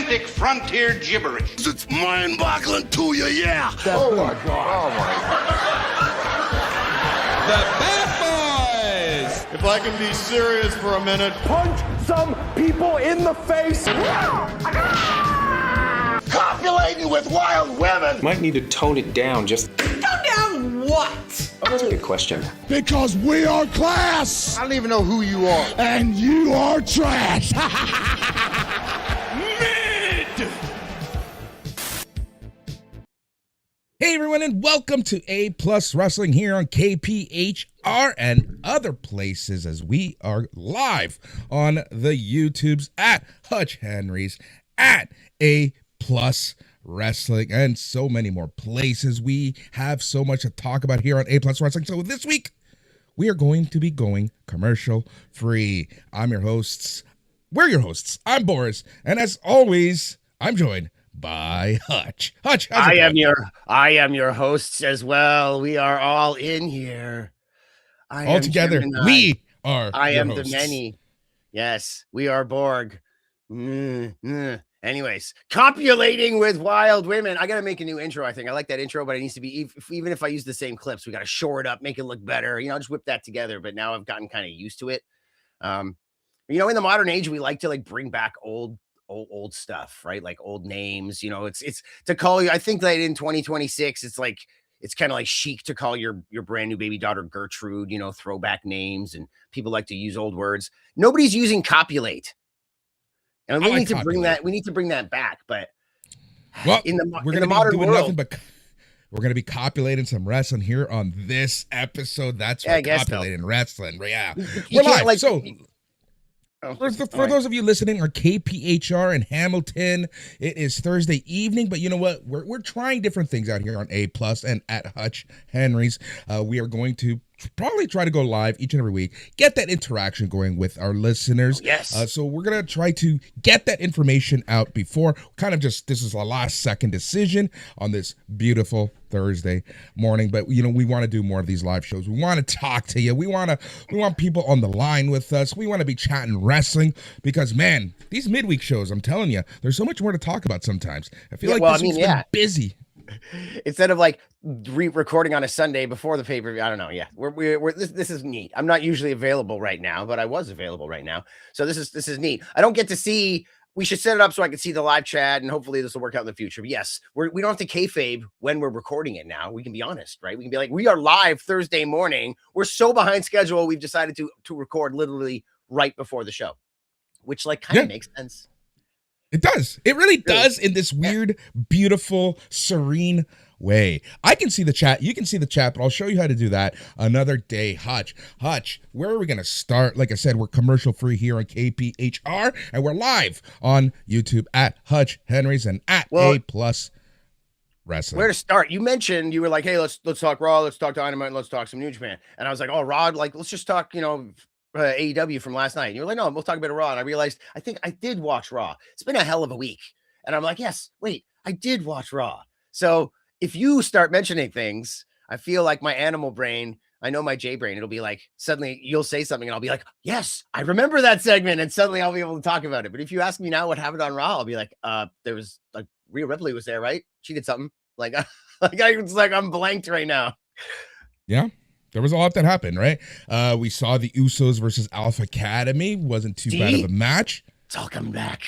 frantic frontier gibberish. It's mind-boggling to you, yeah. Oh my God. The Bad Boys! If I can be serious for a minute, punch some people in the face. Copulating with wild women. Might need to tone it down just. Tone down what? Oh, that's a good question. Because we are class. I don't even know who you are. And you are trash. Hey everyone, and welcome to A Plus Wrestling here on KPHR and other places as we are live on the YouTubes at Hutch Henry's, at A Plus Wrestling, and so many more places. We have so much to talk about here on A Plus Wrestling. So this week, we are going to be going commercial free. We're your hosts. I'm Boris, and as always, I'm joined by Hutch. Hutch, how's it going? I am your hosts as well. We are all in here. All together, we are. I am hosts. the many. Yes, we are Borg. Anyways, copulating with wild women. I gotta make a new intro. I think I like that intro, but it needs to be even if I use the same clips, we gotta shore it up, make it look better. Just whip that together. But now I've gotten kind of used to it. In the modern age, we like to bring back old stuff, right? Like old names, it's to call you. I think that in 2026, it's kind of like chic to call your brand new baby daughter Gertrude, throwback names, and people like to use old words. Nobody's using copulate. And we need to bring that back. But well, in the modern world, nothing but we're going to be copulating some wrestling here on this episode. That's right, copulating wrestling. Yeah. We're live. For those of you listening on KPHR in Hamilton, it is Thursday evening, but you know what? We're trying different things out here on A Plus and at Hutch Henry's. We are going to probably try to go live each and every week, get that interaction going with our listeners. Yes. So we're going to try to get that information out before this is a last second decision on this beautiful Thursday morning. But we want to do more of these live shows. We want to talk to you. We want people on the line with us. We want to be chatting wrestling because, man, these midweek shows, I'm telling you, there's so much more to talk about sometimes. I feel this week's been busy. Instead of recording on a Sunday before the pay-per-view, I don't know. Yeah, this is neat. I'm not usually available right now, but I was available right now, so this is neat. I don't get to see. We should set it up so I can see the live chat, and hopefully this will work out in the future. But yes, we don't have to kayfabe when we're recording it now. We can be honest, right? We can be like, we are live Thursday morning. We're so behind schedule. We've decided to record literally right before the show, which kind of makes sense. It does. It really does in this weird, beautiful, serene way. I can see the chat. You can see the chat, but I'll show you how to do that another day. Hutch, where are we going to start? Like I said, we're commercial free here on KPHR, and we're live on YouTube at Hutch Henry's and at A Plus Wrestling. Where to start? You mentioned, you were like, hey, let's talk Raw, let's talk Dynamite, and let's talk some New Japan. And I was like, oh, Raw, let's just talk, AEW from last night. And you were like, no, we'll talk about Raw. And I realized, I think I did watch Raw. It's been a hell of a week. And I'm like, yes, wait, I did watch Raw. So if you start mentioning things, I feel like my animal brain, I know my J brain, it'll be like, suddenly you'll say something and I'll be like, yes, I remember that segment. And suddenly I'll be able to talk about it. But if you ask me now what happened on Raw, I'll be like, there was Rhea Ripley was there, right? She did something. I'm blanked right now. Yeah. There was a lot that happened, right? We saw the Usos versus Alpha Academy. Wasn't too bad of a match. It's all coming back.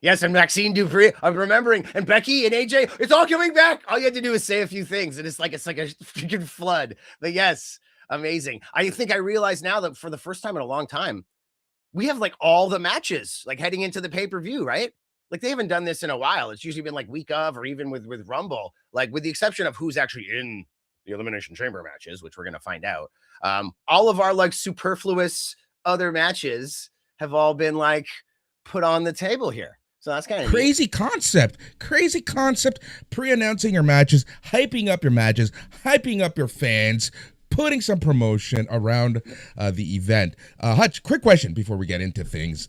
Yes, and Maxine Dupree, I'm remembering, and Becky and AJ, it's all coming back. All you had to do is say a few things, and it's like a freaking flood. But yes, amazing. I think I realize now that for the first time in a long time, we have all the matches, heading into the pay-per-view, right? They haven't done this in a while. It's usually been week of, or even with Rumble, with the exception of who's actually in the Elimination Chamber matches, which we're going to find out. All of our superfluous other matches have all been put on the table here. So that's kind of crazy concept. Pre-announcing your matches, hyping up your matches, hyping up your fans, putting some promotion around the event. Hutch, quick question before we get into things.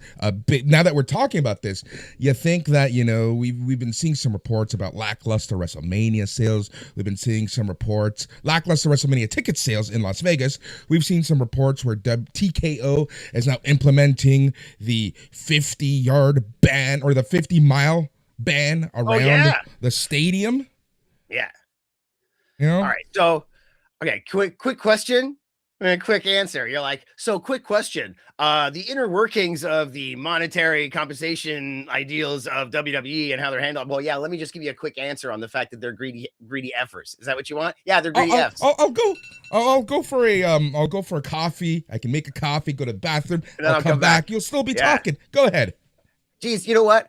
Now that we're talking about this, you think that, we've been seeing some reports about lackluster WrestleMania sales. We've been seeing some reports, lackluster WrestleMania ticket sales in Las Vegas. We've seen some reports where TKO is now implementing the 50-yard ban or the 50-mile ban around the stadium. Yeah. All right. So, okay, quick question and a quick answer. You're like, so quick question. The inner workings of the monetary compensation ideals of WWE and how they're handled. Well, yeah, let me just give you a quick answer on the fact that they're greedy effers. Is that what you want? Yeah, they're greedy Fs. I'll go for a coffee. I can make a coffee, go to the bathroom, and I'll come back. You'll still be talking. Go ahead. Geez, you know what?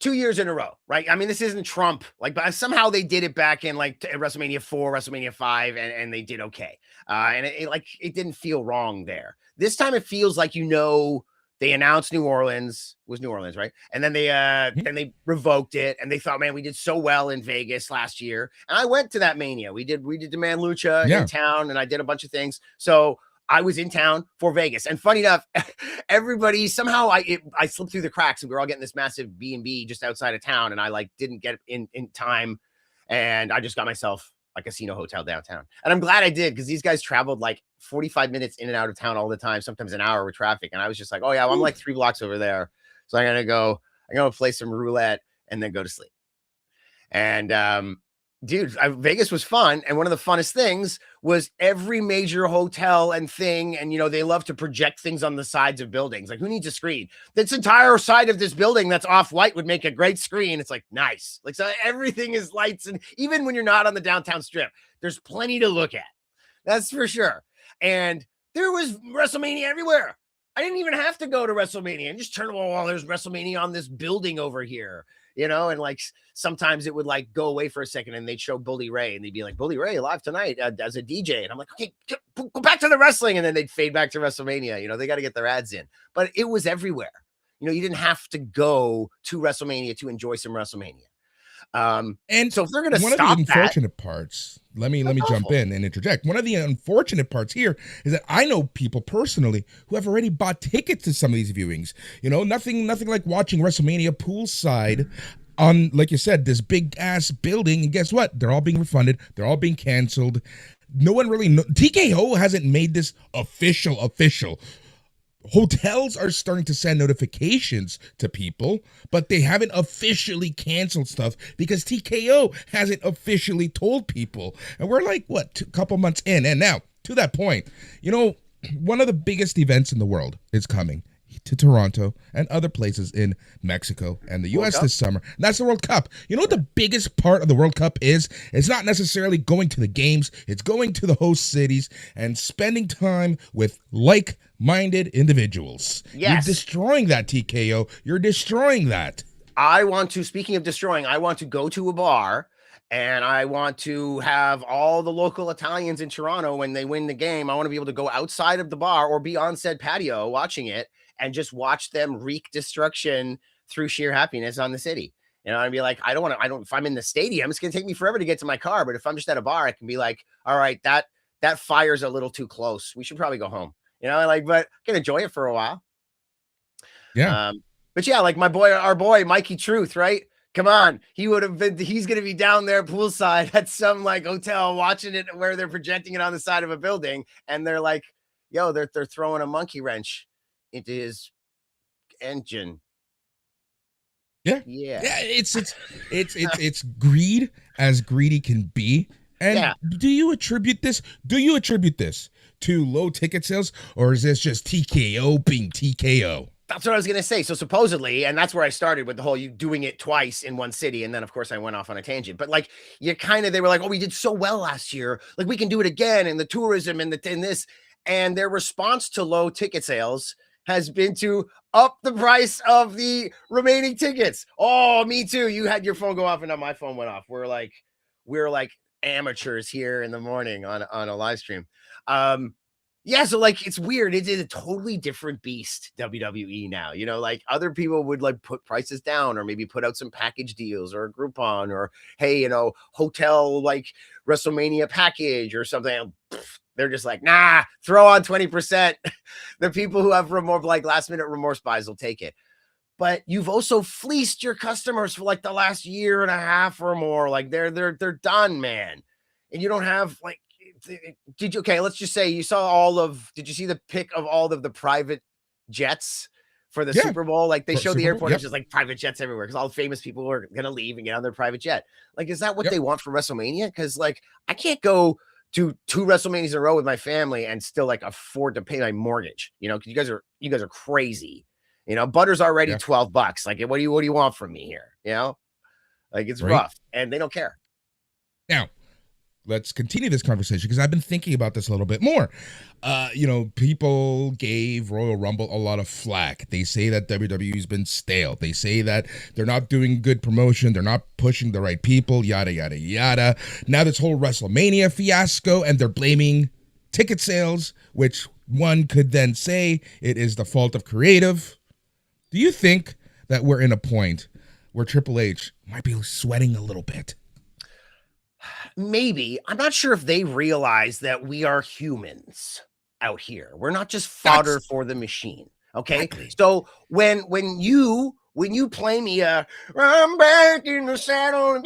2 years in a row, right? I mean, this isn't Trump, but somehow they did it back in WrestleMania 4, WrestleMania 5, and they did okay. And it didn't feel wrong there. This time it feels like, they announced New Orleans, was New Orleans, right? And then they revoked it, and they thought, man, we did so well in Vegas last year. And I went to that Mania. We did Demand Lucha in town, and I did a bunch of things. So I was in town for Vegas, and funny enough, everybody somehow I slipped through the cracks, and we were all getting this massive B&B just outside of town, and I didn't get in time, and I just got myself a casino hotel downtown, and I'm glad I did because these guys traveled 45 minutes in and out of town all the time, sometimes an hour with traffic, and I was just like, oh yeah, well, I'm 3 blocks over there, so I'm gonna play some roulette and then go to sleep, and dude, Vegas was fun. And one of the funnest things was every major hotel and thing. And, they love to project things on the sides of buildings. Who needs a screen? This entire side of this building that's off white would make a great screen. It's nice. So everything is lights. And even when you're not on the downtown strip, there's plenty to look at. That's for sure. And there was WrestleMania everywhere. I didn't even have to go to WrestleMania and just turn, there's WrestleMania on this building over here. And sometimes it would go away for a second and they'd show Bully Ray and they'd be like, Bully Ray live tonight as a DJ. And I'm like, okay, go back to the wrestling. And then they'd fade back to WrestleMania. They got to get their ads in, but it was everywhere. You didn't have to go to WrestleMania to enjoy some WrestleMania. And so if they're going to stop one of the unfortunate parts, let me jump in and interject. One of the unfortunate parts here is that I know people personally who have already bought tickets to some of these viewings. Nothing like watching WrestleMania poolside on, like you said, this big ass building. And guess what? They're all being refunded. They're all being canceled. No one really TKO hasn't made this official. Hotels are starting to send notifications to people, but they haven't officially canceled stuff because TKO hasn't officially told people. And we're a couple months in. And now, to that point, one of the biggest events in the world is coming to Toronto and other places in Mexico and the U.S. this summer. And that's the World Cup. You know what the biggest part of the World Cup is? It's not necessarily going to the games. It's going to the host cities and spending time with like-minded individuals. Yes. You're destroying that, TKO. You're destroying that. Speaking of destroying, I want to go to a bar and I want to have all the local Italians in Toronto when they win the game. I want to be able to go outside of the bar or be on said patio watching it and just watch them wreak destruction through sheer happiness on the city. I'd be like, if I'm in the stadium, it's going to take me forever to get to my car. But if I'm just at a bar, I can be like, all right, that fire's a little too close. We should probably go home, but I can enjoy it for a while. Yeah. But yeah, our boy, Mikey Truth, right? Come on. He's going to be down there poolside at some hotel watching it where they're projecting it on the side of a building. And they're like, they're throwing a monkey wrench into his engine. Yeah. It's greed as greedy can be. And do you attribute this to low ticket sales, or is this just TKO being TKO? That's what I was going to say. So supposedly, and that's where I started with the whole you doing it twice in one city. And then of course I went off on a tangent, but they were like, oh, we did so well last year. We can do it again. And the tourism and this, and their response to low ticket sales has been to up the price of the remaining tickets. Oh, me too. You had your phone go off and now my phone went off. We're like amateurs here in the morning on a live stream. Yeah, so like it's weird. It is a totally different beast, WWE now. You know, like other people would like put prices down or maybe put out some package deals or a Groupon or hey, hotel like WrestleMania package or something. They're just like, nah, throw on 20%. The people who have last minute remorse buys will take it. But you've also fleeced your customers for like the last year and a half or more. Like they're done, man. And you don't have like, let's just say you saw did you see the pic of all of the private jets for the Super Bowl? Like they showed the airport, it's just like private jets everywhere because all the famous people are going to leave and get on their private jet. Like, is that what they want for WrestleMania? Because like, I can't go to 2 WrestleManias in a row with my family and still like afford to pay my mortgage, because you guys are crazy. Butter's already $12. Like, what do you want from me here? Like it's rough and they don't care. Now, let's continue this conversation because I've been thinking about this a little bit more. People gave Royal Rumble a lot of flack. They say that WWE's been stale. They say that they're not doing good promotion. They're not pushing the right people, yada, yada, yada. Now this whole WrestleMania fiasco, and they're blaming ticket sales, which one could then say it is the fault of creative. Do you think that we're in a point where Triple H might be sweating a little bit? Maybe. I'm not sure if they realize that we are humans out here. We're not just fodder for the machine. Okay. Exactly. So when you play me I'm back in the saddle,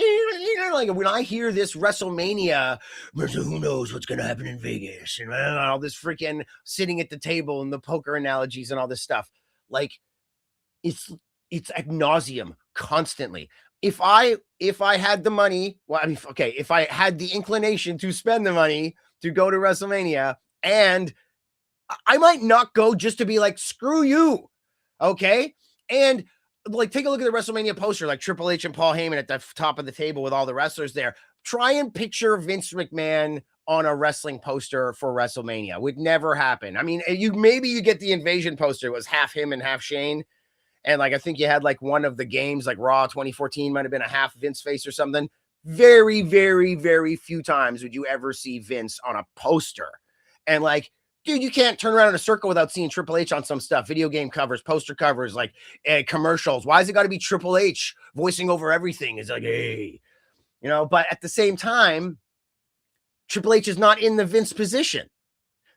like when I hear this WrestleMania, who knows what's going to happen in Vegas and all this freaking sitting at the table and the poker analogies and all this stuff, like it's ad nauseum constantly. If I had the money, if I had the inclination to spend the money to go to WrestleMania, and I might not go just to be like, screw you. Okay. And like, take a look at the WrestleMania poster, like Triple H and Paul Heyman at the top of the table with all the wrestlers there. Try and picture Vince McMahon on a wrestling poster for WrestleMania. Would never happen. I mean, you get the Invasion poster. It was half him and half Shane. And like, I think you had like one of the games, like Raw 2014 might have been a half Vince face or something. Very, very, very few times would you ever see Vince on a poster. And like, dude, you can't turn around in a circle without seeing Triple H on some stuff, video game covers, poster covers, like commercials. Why has it got to be Triple H voicing over everything? It's like, hey, but at the same time, Triple H is not in the Vince position.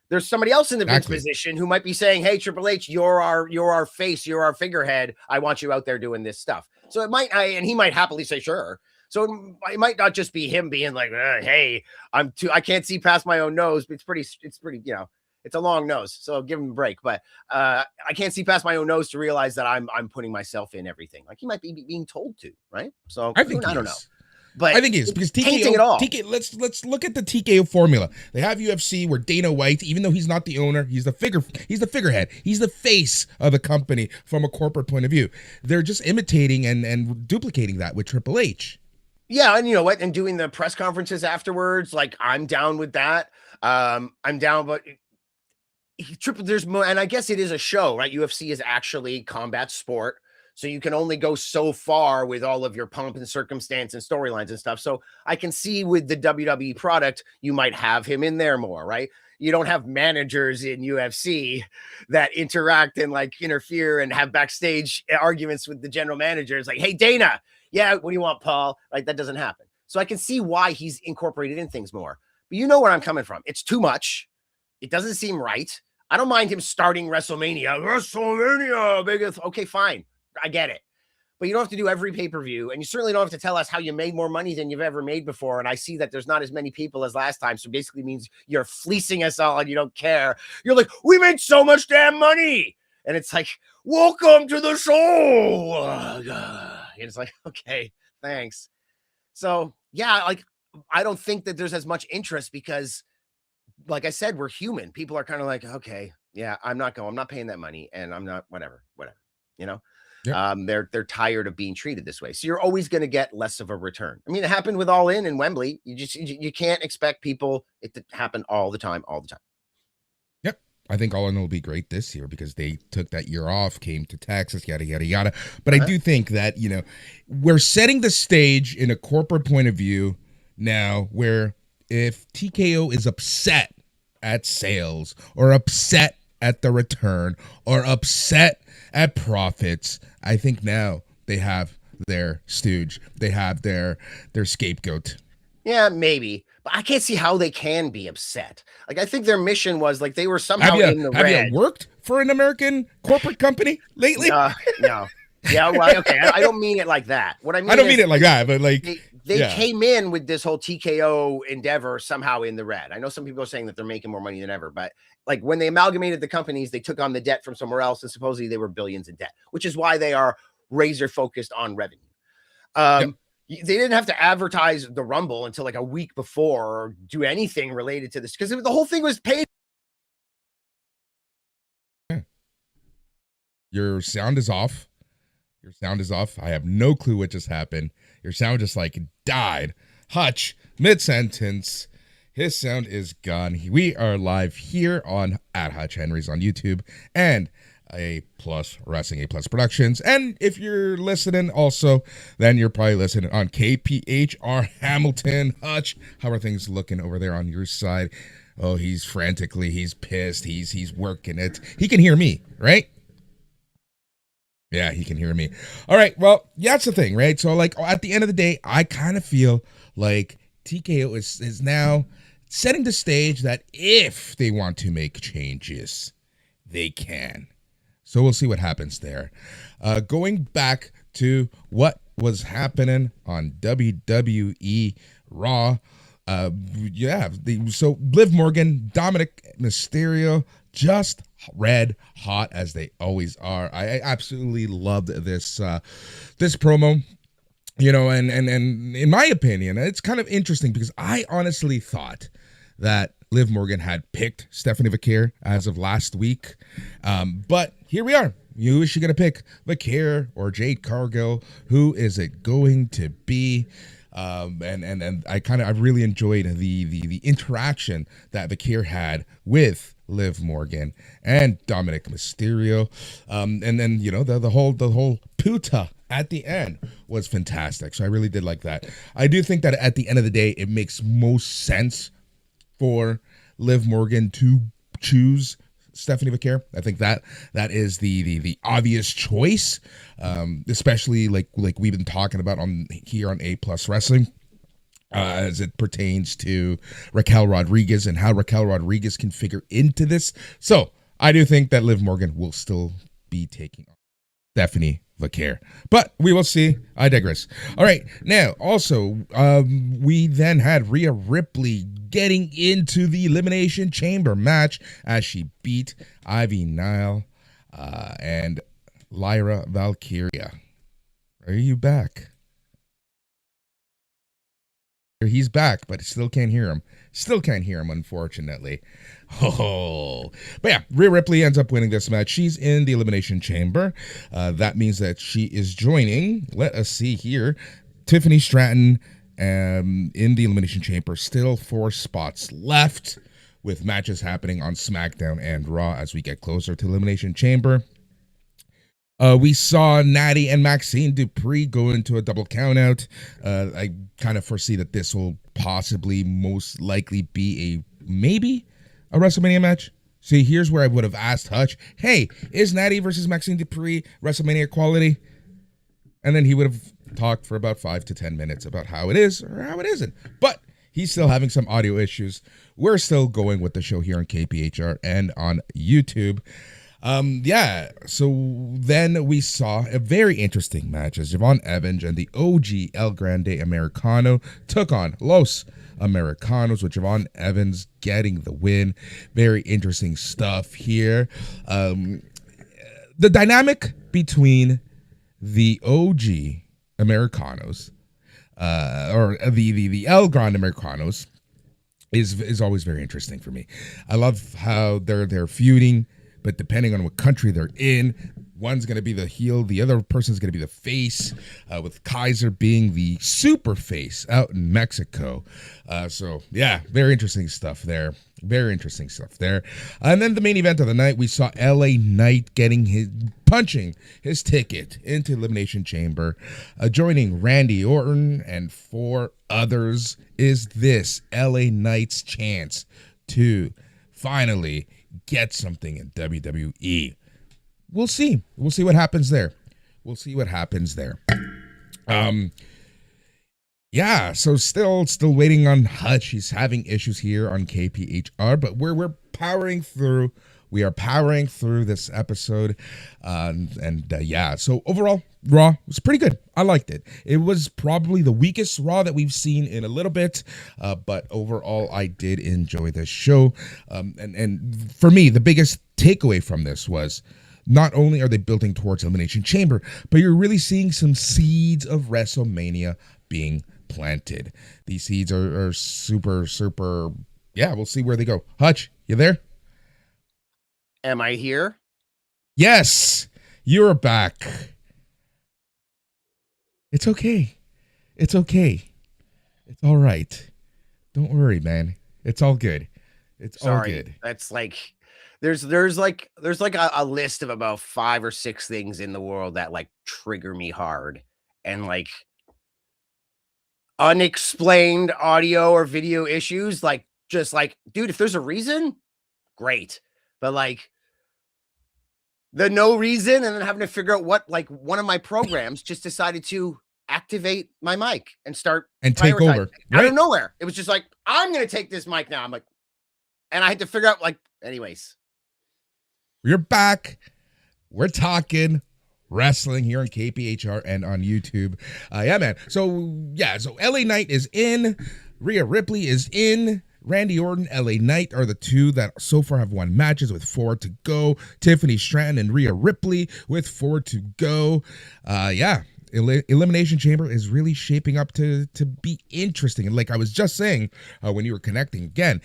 There's somebody else in the Vince position who might be saying, hey, Triple H, you're our face, you're our figurehead. I want you out there doing this stuff. So it might, and he might happily say, sure. So it might not just be him being like, hey, I can't see past my own nose. But it's pretty, it's a long nose. So give him a break. But I can't see past my own nose to realize that I'm putting myself in everything. Like he might be being told to, right? So I don't know. But I think it is because TKO, let's look at the TKO formula. They have UFC where Dana White, even though he's not the owner, he's the figurehead. He's the face of the company from a corporate point of view. They're just imitating and duplicating that with Triple H. Yeah, and you know what? And doing the press conferences afterwards, like I'm down with that. I'm down, but there's more, and I guess it is a show, right? UFC is actually combat sport. So you can only go so far with all of your pomp and circumstance and storylines and stuff. So I can see with the WWE product, you might have him in there more, right? You don't have managers in UFC that interact and like interfere and have backstage arguments with the general managers. Like, hey, Dana, yeah, what do you want, Paul? Like that doesn't happen. So I can see why he's incorporated in things more. But you know where I'm coming from. It's too much. It doesn't seem right. I don't mind him starting WrestleMania, biggest. Okay, fine. I get it. But you don't have to do every pay-per-view, and you certainly don't have to tell us how you made more money than you've ever made before. And I see that there's not as many people as last time. So basically means you're fleecing us all and you don't care. You're like, we made so much damn money. And it's like, welcome to the show. And it's like, okay, thanks. So yeah, like, I don't think that there's as much interest because like I said, we're human. People are kind of like, okay, yeah, I'm not paying that money and I'm not, whatever, Yep. They're tired of being treated this way. So you're always going to get less of a return. I mean, it happened with All In Wembley. You can't expect it to happen all the time. Yep. I think All In will be great this year because they took that year off, came to Texas, yada, yada, yada. But I do think that, we're setting the stage in a corporate point of view now where if TKO is upset at sales or upset at the return or upset at profits, I think now they have their stooge. They have their scapegoat. Yeah, maybe. But I can't see how they can be upset. Like, I think their mission was like they were somehow in the Have red. you worked for an American corporate company lately? No. Yeah, well, okay. I don't mean it like that. What I mean I don't mean it like that, but like they yeah. came in with this whole TKO endeavor somehow in the red. I know some people are saying that they're making more money than ever, but like when they amalgamated the companies, they took on the debt from somewhere else, and supposedly they were billions in debt, which is why they are razor focused on revenue. They didn't have to advertise the Rumble until like a week before or do anything related to this because the whole thing was paid. Your sound is off. Your sound is off. I have no clue what just happened. Your sound just like died. Hutch, mid-sentence. His sound is gone. We are live here on at Hutch Henry's on YouTube and A+ Wrestling, A+ Productions. And if you're listening also, then you're probably listening on KPHR Hamilton. Hutch, how are things looking over there on your side? Oh, he's pissed. He's working it. He can hear me, right? Yeah, he can hear me. All right, well, yeah, that's the thing, right? So, like, at the end of the day, I kind of feel like TKO is now setting the stage that if they want to make changes, they can. So we'll see what happens there. Going back to what was happening on WWE Raw, so Liv Morgan, Dominic Mysterio, just red hot as they always are. I absolutely loved this promo, and in my opinion, it's kind of interesting because I honestly thought that Liv Morgan had picked Stephanie Vaquer as of last week, but here we are. Who is she gonna pick, Vaquer or Jade Cargill? Who is it going to be? And I really enjoyed the interaction that Vaquer had with Liv Morgan and Dominic Mysterio, and then the whole puta at the end was fantastic. So I really did like that. I do think that at the end of the day, it makes most sense for Liv Morgan to choose Stephanie Vaquer. I think that is the obvious choice, especially like we've been talking about here on A+ Wrestling, as it pertains to Raquel Rodriguez and how Raquel Rodriguez can figure into this. So I do think that Liv Morgan will still be taking on Stephanie Vaquer, but we will see. I digress. All right, now also we then had Rhea Ripley getting into the Elimination Chamber match as she beat Ivy Nile and Lyra Valkyria. Are you back? He's back, but still can't hear him. Unfortunately. But yeah, Rhea Ripley ends up winning this match. She's in the Elimination Chamber. That means that she is joining, let us see here, Tiffany Stratton in the Elimination Chamber. Still 4 spots left with matches happening on SmackDown and Raw as we get closer to Elimination Chamber. We saw Natty and Maxine Dupree go into a double countout. I kind of foresee that this will possibly most likely be maybe a WrestleMania match. See, here's where I would have asked Hutch, hey, is Natty versus Maxine Dupree WrestleMania quality? And then he would have talked for about 5 to 10 minutes about how it is or how it isn't. But he's still having some audio issues. We're still going with the show here on KPHR and on YouTube. So then we saw a very interesting match as Yvonne Evans and the OG El Grande Americano took on Los Americanos, with Yvonne Evans getting the win. Very interesting stuff here. The dynamic between the OG Americanos, or the El Grande Americanos, is always very interesting for me. I love how they're feuding, but depending on what country they're in, one's going to be the heel, the other person's going to be the face, with Kaiser being the super face out in Mexico. So, yeah, very interesting stuff there. And then the main event of the night, we saw LA Knight punching his ticket into Elimination Chamber, joining Randy Orton and 4 others. Is this LA Knight's chance to finally get something in WWE. We'll see. We'll see what happens there. We'll see what happens there. Yeah, so still waiting on Hutch. He's having issues here on KPHR, but we're powering through. We are powering through this episode. Yeah, so overall, Raw was pretty good. I liked it. It was probably the weakest Raw that we've seen in a little bit, but overall, I did enjoy this show. And for me, the biggest takeaway from this was not only are they building towards Elimination Chamber, but you're really seeing some seeds of WrestleMania being planted. These seeds are super, yeah, we'll see where they go. Hutch, you there? Am I here? Yes, you're back. It's okay. It's okay. It's all right. Don't worry, man. It's all good. It's all good. That's like there's like a list of about 5 or 6 things in the world that like trigger me hard, and like unexplained audio or video issues, like just like, dude, if there's a reason, great. But like the no reason, and then having to figure out what, like one of my programs just decided to activate my mic and start and take over out of nowhere. It was just like, I'm going to take this mic now. I'm like, and I had to figure out like, anyways. We're back. We're talking wrestling here on KPHR and on YouTube. Yeah, man. So LA Knight is in. Rhea Ripley is in. Randy Orton, LA Knight are the two that so far have won matches with 4 to go. Tiffany Stratton and Rhea Ripley with 4 to go. Elimination Chamber is really shaping up to be interesting. And like I was just saying when you were connecting again,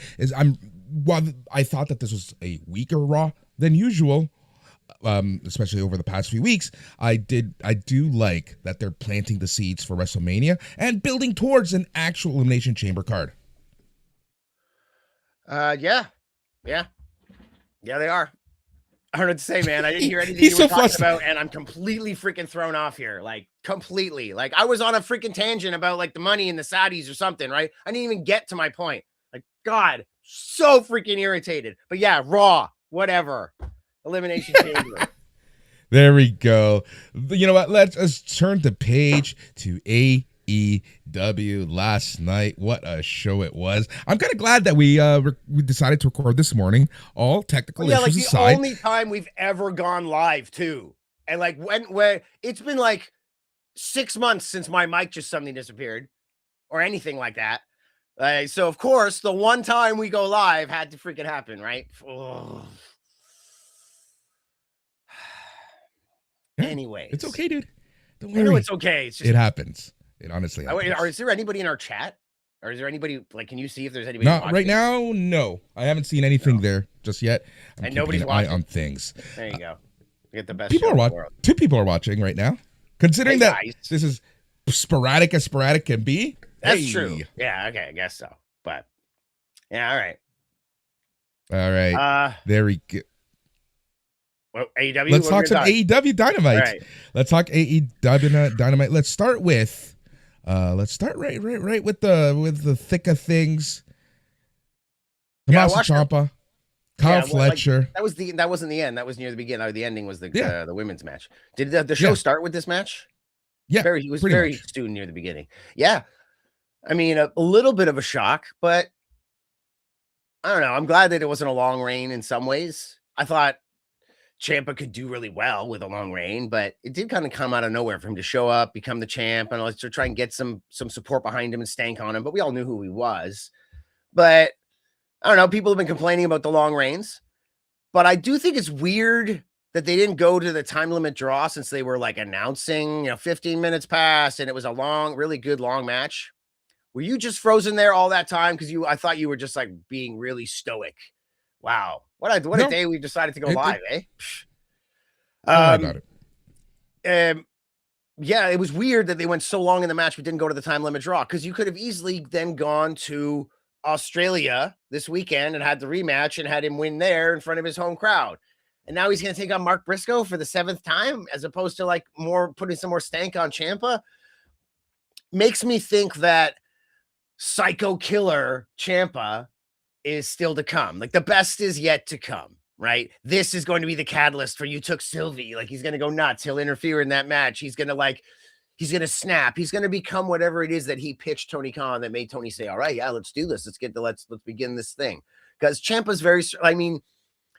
while I thought that this was a weaker Raw than usual, especially over the past few weeks, I do like that they're planting the seeds for WrestleMania and building towards an actual Elimination Chamber card. Yeah, they are. I don't know what to say, man. I didn't hear anything He's you were so talking flustered. about, and I'm completely freaking thrown off here. Like, completely. Like, I was on a freaking tangent about, like, the money and the Saudis or something, right? I didn't even get to my point. Like, God, so freaking irritated. But yeah, Raw, whatever. Elimination Chamber. There we go. You know what? Let's turn the page to AEW last night. What a show it was. I'm kind of glad that we decided to record this morning. All technical issues the aside. only time we've ever gone live too. And like when it's been like 6 months since my mic just suddenly disappeared or anything like that. So of course the one time we go live had to freaking happen, right? Ugh. Anyways, It's okay, dude. Don't I know worry. it's okay. It's just It happens. It honestly happens. Is there anybody in our chat? Or is there anybody, like, can you see if there's anybody Not watching? right now, no. I haven't seen anything there just yet. I'm And keeping nobody's an eye watching. on things. There you go. We get the best People show are in the watching. world. 2 people are watching right now. Considering Hey, that guys. this is sporadic as sporadic can be. That's Hey. true. Yeah, okay, I guess so. But yeah, all right. All right. There we go. Well, AEW. Let's what talk we some got? AEW Dynamite. All right. Let's talk AEW Dynamite. Let's start with right with the thick of things. Yeah, I Tommaso watched it. Ciampa, Kyle Yeah, well, like, Fletcher. that wasn't the end. That was near the beginning. The ending was the women's match. Did the Yeah. show start with this match? Yeah, It was pretty very much. soon near the beginning. Yeah. I mean, a little bit of a shock, but I don't know. I'm glad that it wasn't a long reign in some ways. I thought Ciampa could do really well with a long reign, but it did kind of come out of nowhere for him to show up, become the champ, and let's try and get some support behind him and stank on him. But we all knew who he was. But I don't know. People have been complaining about the long reigns, but I do think it's weird that they didn't go to the time limit draw since they were like announcing, 15 minutes passed and it was a long, really good long match. Were you just frozen there all that time? Because I thought you were just like being really stoic. Wow. What a day we decided to go live, eh? Don't worry about it. Yeah, it was weird that they went so long in the match but didn't go to the time limit draw, because you could have easily then gone to Australia this weekend and had the rematch and had him win there in front of his home crowd. And now he's going to take on Mark Briscoe for the 7th time, as opposed to like putting some more stank on Ciampa. Makes me think that Psycho Killer Ciampa is still to come. Like the best is yet to come, right? This is going to be the catalyst for you took Sylvie. Like he's going to go nuts. He'll interfere in that match. He's going to snap. He's going to become whatever it is that he pitched Tony Khan that made Tony say, all right, yeah, let's do this. Let's begin this thing. Because Ciampa's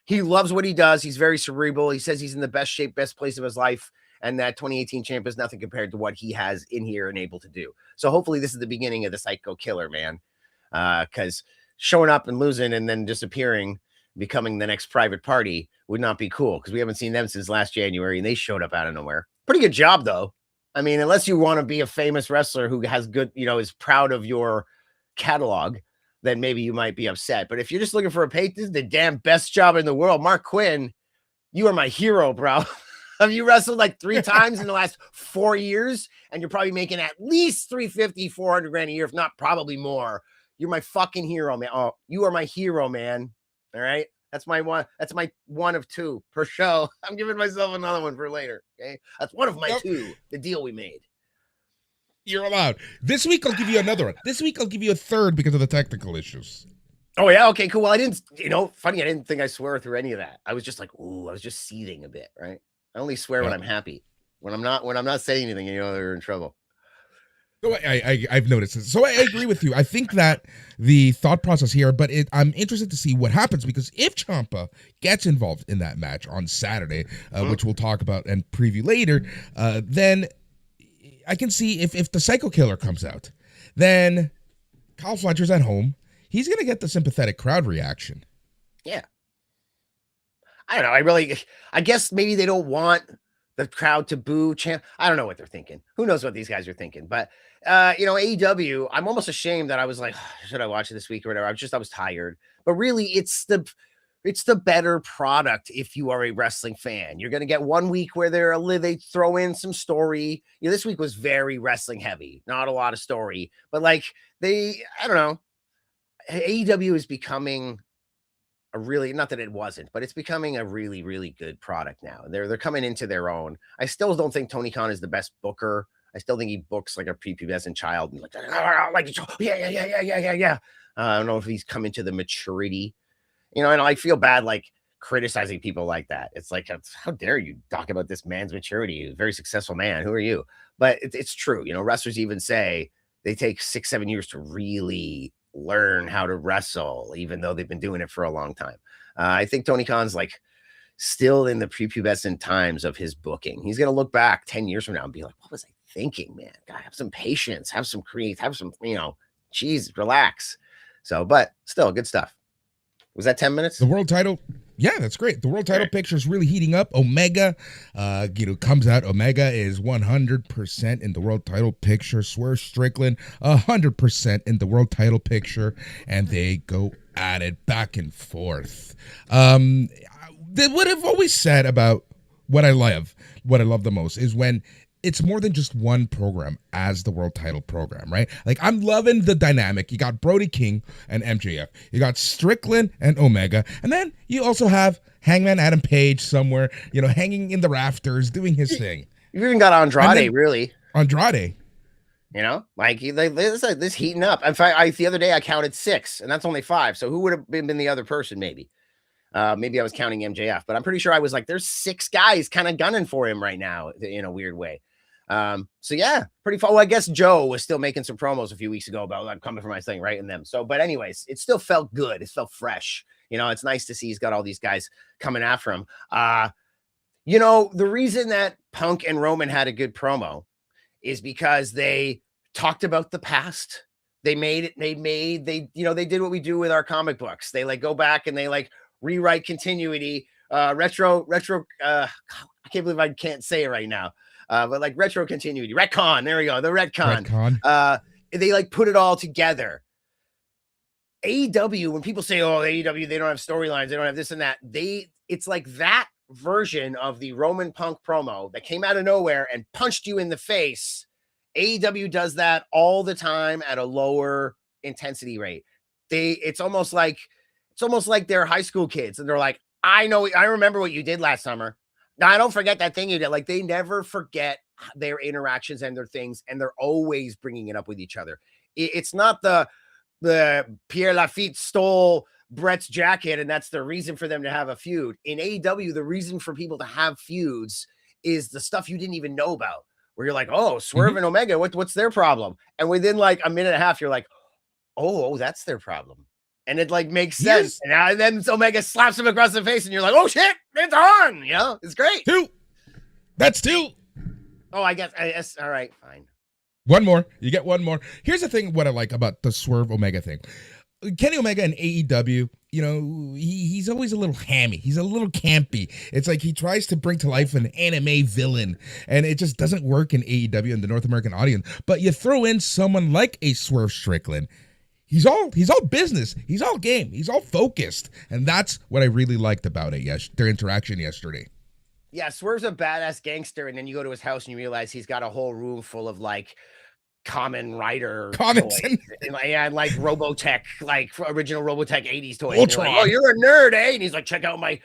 he loves what he does. He's very cerebral. He says he's in the best shape, best place of his life. And that 2018 Ciampa is nothing compared to what he has in here and able to do. So hopefully this is the beginning of the psycho killer, man. Because showing up and losing and then disappearing, becoming the next Private Party would not be cool. Because we haven't seen them since last January and they showed up out of nowhere. Pretty good job, though. I mean, unless you want to be a famous wrestler who has good, is proud of your catalog, then maybe you might be upset. But if you're just looking for this is the damn best job in the world. Mark Quinn, you are my hero, bro. Have you wrestled like 3 times in the last 4 years? And you're probably making at least 350, 400 grand a year, if not probably more. You're my fucking hero, man. Oh, you are my hero, man. All right. That's my one. That's my one of 2 per show. I'm giving myself another one for later. Okay. That's one of my 2, the deal we made. You're allowed. This week, I'll give you another one. This week, I'll give you a third because of the technical issues. Oh, yeah. Okay, cool. Well, I didn't, funny. I didn't think I swear through any of that. I was just like, ooh, I was just seething a bit, right? I only swear when I'm happy. When I'm not saying anything, they're in trouble. So I've noticed this. So I agree with you. I think that the thought process here, but I'm interested to see what happens because if Ciampa gets involved in that match on Saturday, which we'll talk about and preview later, then I can see if the Psycho Killer comes out, then Kyle Fletcher's at home. He's going to get the sympathetic crowd reaction. Yeah. I don't know. I guess maybe they don't want the crowd to boo Champ. I don't know what they're thinking. Who knows what these guys are thinking? But, AEW, I'm almost ashamed that I was like, should I watch it this week or whatever? I was tired. But really, it's the better product if you are a wrestling fan. You're going to get 1 week where they throw in some story. This week was very wrestling heavy. Not a lot of story. But, I don't know. AEW is becoming not that it wasn't, but it's becoming a really, really good product now. They're coming into their own. I still don't think Tony Khan is the best booker. I still think he books like a prepubescent child and yeah. I don't know if he's coming to the maturity, and I feel bad criticizing people like that. It's like, how dare you talk about this man's maturity? He's a very successful man. Who are you? But it's true. Wrestlers even say they take 6-7 years to really learn how to wrestle, even though they've been doing it for a long time. I think Tony Khan's still in the prepubescent times of his booking. He's going to look back 10 years from now and be like, what was I thinking, man? God, have some patience, have some geez, relax. So, but still good stuff. Was that 10 minutes? The world title. Yeah, that's great. The world title picture is really heating up. Omega, comes out. Omega is 100% in the world title picture. Swerve Strickland, 100% in the world title picture, and they go at it back and forth. What I've always said about what I love the most is when it's more than just one program as the world title program, right? I'm loving the dynamic. You got Brody King and MJF. You got Strickland and Omega. And then you also have Hangman Adam Page somewhere, hanging in the rafters, doing his thing. You've even got Andrade, really. Andrade. This heating up. In fact, the other day I counted 6, and that's only 5. So who would have been the other person, maybe? Maybe I was counting MJF, but I'm pretty sure I was there's 6 guys kind of gunning for him right now in a weird way. So yeah, pretty fun. Well, I guess Joe was still making some promos a few weeks ago about I'm coming for my thing, right? And them. So, but anyways, it still felt good. It felt fresh. It's nice to see he's got all these guys coming after him. The reason that Punk and Roman had a good promo is because they talked about the past. They did what we do with our comic books. They go back and they rewrite continuity, retro. I can't believe I can't say it right now. But retro continuity, retcon. There we go. The retcon. They put it all together. AEW, when people say, oh, AEW, they don't have storylines, they don't have this and that. It's that version of the Roman Punk promo that came out of nowhere and punched you in the face. AEW does that all the time at a lower intensity rate. It's almost like they're high school kids and they're like, I remember what you did last summer. Now, I don't forget that thing you did. They never forget their interactions and their things, and they're always bringing it up with each other. It's not the Pierre Lafitte stole Brett's jacket, and that's the reason for them to have a feud. In AEW, the reason for people to have feuds is the stuff you didn't even know about, where you're like, oh, Swerve and Omega, what's their problem? And within like a minute and a half, you're like, oh, that's their problem. And it like makes sense. And then Omega slaps him across the face, and you're like, oh shit, it's on. You know, it's great. 2. That's 2. Oh, I guess. All right, fine. One more. You get one more. Here's the thing, what I like about the Swerve Omega thing. Kenny Omega in AEW, you know, he's always a little hammy. He's a little campy. It's like he tries to bring to life an anime villain, and it just doesn't work in AEW and the North American audience. But you throw in someone like a Swerve Strickland, he's all business. He's all game. He's all focused. And that's what I really liked about it, their interaction yesterday. Yeah, Swerve's a badass gangster, and then you go to his house and you realize he's got a whole room full of like Kamen Rider comics toys, and like Robotech, like original Robotech 80s toys. Ultron. Like, oh, you're a nerd, eh? And he's like, check out my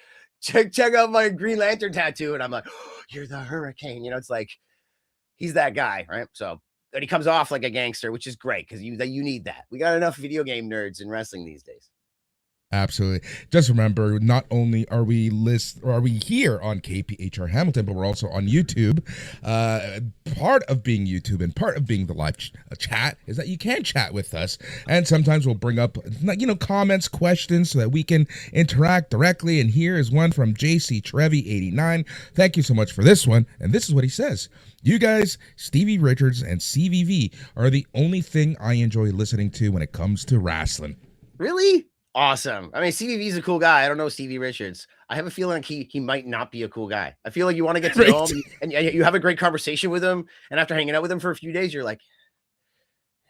Green Lantern tattoo. And I'm like, oh, you're the Hurricane. You know, it's like he's that guy, right? So, and he comes off like a gangster, which is great because you need that. We got enough video game nerds in wrestling these days. Absolutely. Just remember, not only are we here on KPHR Hamilton, but we're also on YouTube. Part of being YouTube and part of being the live chat is that you can chat with us, and sometimes we'll bring up, comments, questions, so that we can interact directly. And here is one from JC Trevi 89. Thank you so much for this one. And this is what he says: you guys, Stevie Richards and CVV, are the only thing I enjoy listening to when it comes to wrestling. Really? Awesome. I mean, CVV's a cool guy. I don't know Stevie Richards. I have a feeling like he might not be a cool guy. I feel like you want to get to know him, and you have a great conversation with him. And after hanging out with him for a few days, you're like,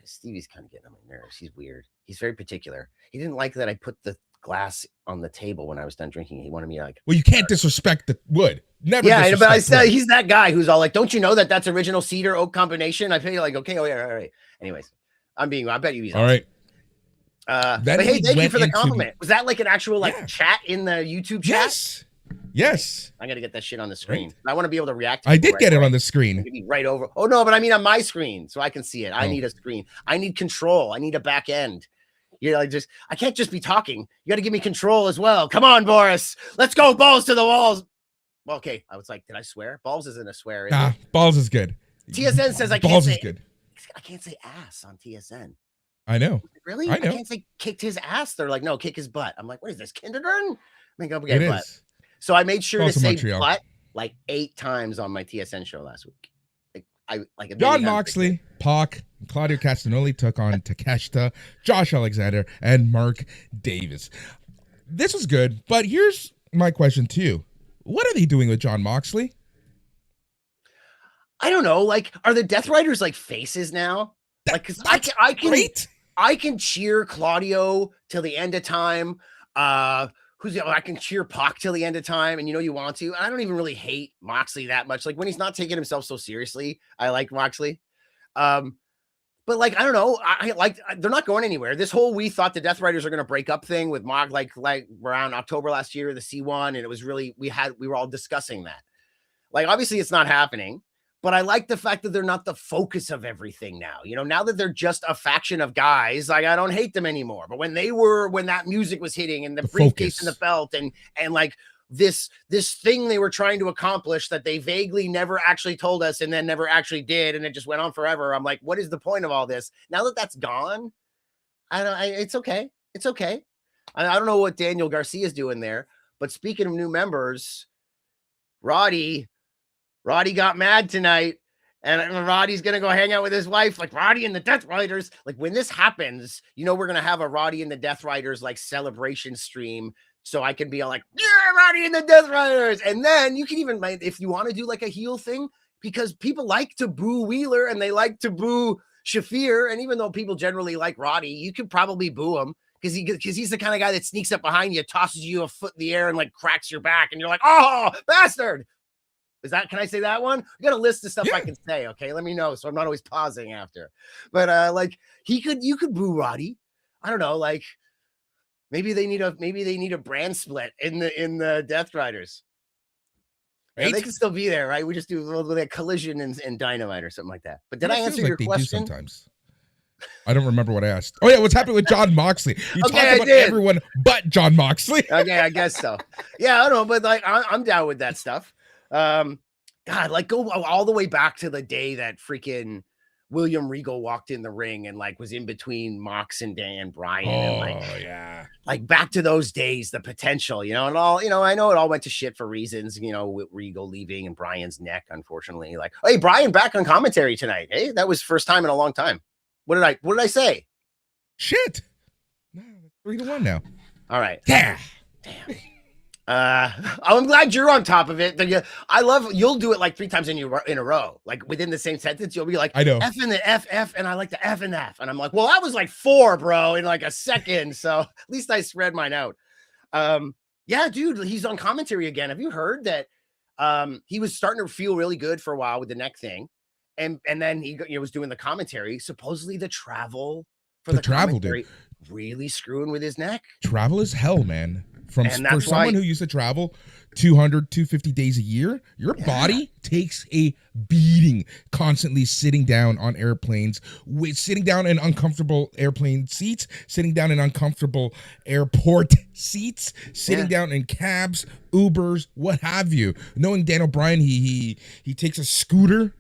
Stevie's kind of getting on my nerves. He's weird. He's very particular. He didn't like that I put the glass on the table when I was done drinking. He wanted me to like, well, you can't disrespect the wood. Never. Yeah, but I said he's that guy who's all like, don't you know that that's original cedar oak combination? I feel like, okay, oh yeah, all right. Anyways, I bet you he's all right. But hey, thank you for the compliment. Was that like an actual chat in the YouTube chat? Yes. I got to get that shit on the screen. Right. I want to be able to react to it. I did get it on the screen. Right over. Oh no, but I mean on my screen so I can see it. I need a screen. I need control. I need a back end. I can't just be talking. You got to give me control as well. Come on, Boris. Let's go balls to the walls. Well, okay. I was like, did I swear? Balls isn't a swear. Balls is good. TSN says I can't balls say is good. I can't say ass on TSN. I know. Really? I know. I can't say kicked his ass. They're like, no, kick his butt. I'm like, what is this, kindergarten? I mean, it butt. Is. So I made sure to say Montreal. butt like 8 times on my TSN show last week. John Moxley, Pac, and Claudio Castagnoli took on Takeshita, Josh Alexander, and Mark Davis. This was good, but here's my question to you. What are they doing with John Moxley? I don't know. Like, are the Death Riders like faces now? Because I can cheer Claudio till the end of time. I can cheer Pac till the end of time, and you want to. I don't even really hate Moxley that much. Like when he's not taking himself so seriously, I like Moxley. But like I don't know, they're not going anywhere. This whole we thought the Death Riders are going to break up thing with Mox, like around October last year, the C1, and it was really we were all discussing that. Like obviously it's not happening. But I like the fact that they're not the focus of everything now. Now that they're just a faction of guys, like I don't hate them anymore. But when that music was hitting and the briefcase and the belt and like this thing they were trying to accomplish that they vaguely never actually told us and then never actually did, and it just went on forever. I'm like, what is the point of all this? Now that that's gone, it's okay. It's okay. I don't know what Daniel Garcia is doing there. But speaking of new members, Roddy got mad tonight, and Roddy's going to go hang out with his wife, like Roddy and the Death Riders. Like when this happens, we're going to have a Roddy and the Death Riders like celebration stream. So I can be all like, yeah, Roddy and the Death Riders. And then you can even, if you want to do like a heel thing, because people like to boo Wheeler and they like to boo Shafir. And even though people generally like Roddy, you could probably boo him because he's the kind of guy that sneaks up behind you, tosses you a foot in the air and like cracks your back. And you're like, oh, bastard. Can I say that one? We got a list of stuff I can say. Okay. Let me know. So I'm not always pausing after, but you could boo Roddy. I don't know. Like maybe they need a brand split in the Death Riders. Right? Yeah, they can still be there. Right. We just do a little bit of collision and dynamite or something like that. But did I answer your question? Sometimes. I don't remember what I asked. Oh yeah, what's happening with John Moxley? You Okay, talked I about did. everyone but John Moxley. Okay, I guess so. Yeah, I don't know, but like I'm down with that stuff. God, like go all the way back to the day that freaking William Regal walked in the ring and like was in between Mox and Dan Bryan and Yeah. like back to those days, the potential, and all, I know it all went to shit for reasons, with Regal leaving and Bryan's neck, unfortunately. Like, hey, Bryan back on commentary tonight. Hey, that was first time in a long time. What did I say? Shit. No, 3-1 now. All right. Yeah. I'm glad you're on top of it. You'll do it like 3 times in a row, like within the same sentence. You'll be like, I know. F and the F, and I like the F and F. And I'm like, well, that was like 4, bro, in like a second. So at least I spread mine out. Yeah, dude, he's on commentary again. Have you heard that he was starting to feel really good for a while with the neck thing? And then he was doing the commentary. Supposedly the travel for the travel, commentary really screwing with his neck. Travel is hell, man. For that's someone who used to travel 200, 250 days a year, your body takes a beating constantly sitting down on airplanes, sitting down in uncomfortable airplane seats, sitting down in uncomfortable airport seats, sitting down in cabs, Ubers, what have you. Knowing Daniel Bryan, he takes a scooter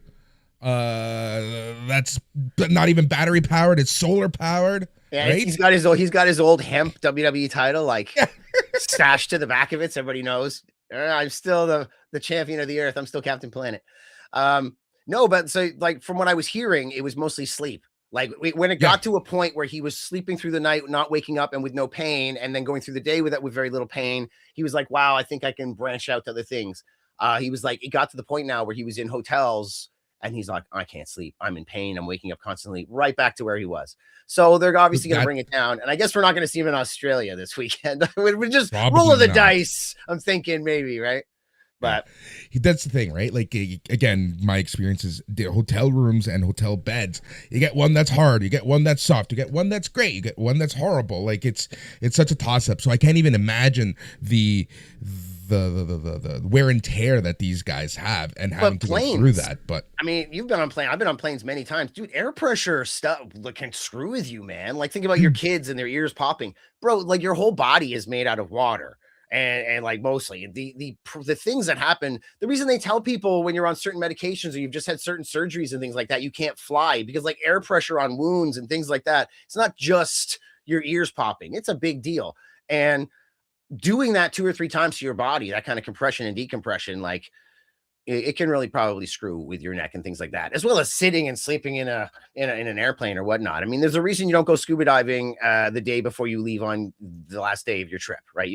that's not even battery powered, it's solar powered. Yeah, right? he's got his old hemp WWE title like stashed to the back of it, so everybody knows I'm still the champion of the earth. I'm still Captain Planet. No, but so like from what I was hearing, it was mostly sleep. Like when it got to a point where he was sleeping through the night, not waking up and with no pain, and then going through the day with very little pain, he was like, "Wow, I think I can branch out to other things." He was like, it got to the point now where he was in hotels. And he's like, I can't sleep. I'm in pain. I'm waking up constantly, right back to where he was. So they're obviously going to bring it down. And I guess we're not going to see him in Australia this weekend. We're just rolling the dice. I'm thinking maybe, right? But that's the thing, right? Like, again, my experience is the hotel rooms and hotel beds. You get one that's hard. You get one that's soft. You get one that's great. You get one that's horrible. Like, it's such a toss-up. So I can't even imagine the wear and tear that these guys have and having to go through that. But I mean, you've been on plane. I've been on planes many times, dude. Air pressure stuff can screw with you, man. Like think about your kids and their ears popping, bro. Like your whole body is made out of water, and like mostly the things that happen. The reason they tell people when you're on certain medications or you've just had certain surgeries and things like that, you can't fly because like air pressure on wounds and things like that. It's not just your ears popping. It's a big deal. And doing that 2 or 3 times to your body, that kind of compression and decompression, like it can really probably screw with your neck and things like that, as well as sitting and sleeping in an airplane or whatnot. I mean, there's a reason you don't go scuba diving the day before you leave on the last day of your trip, right?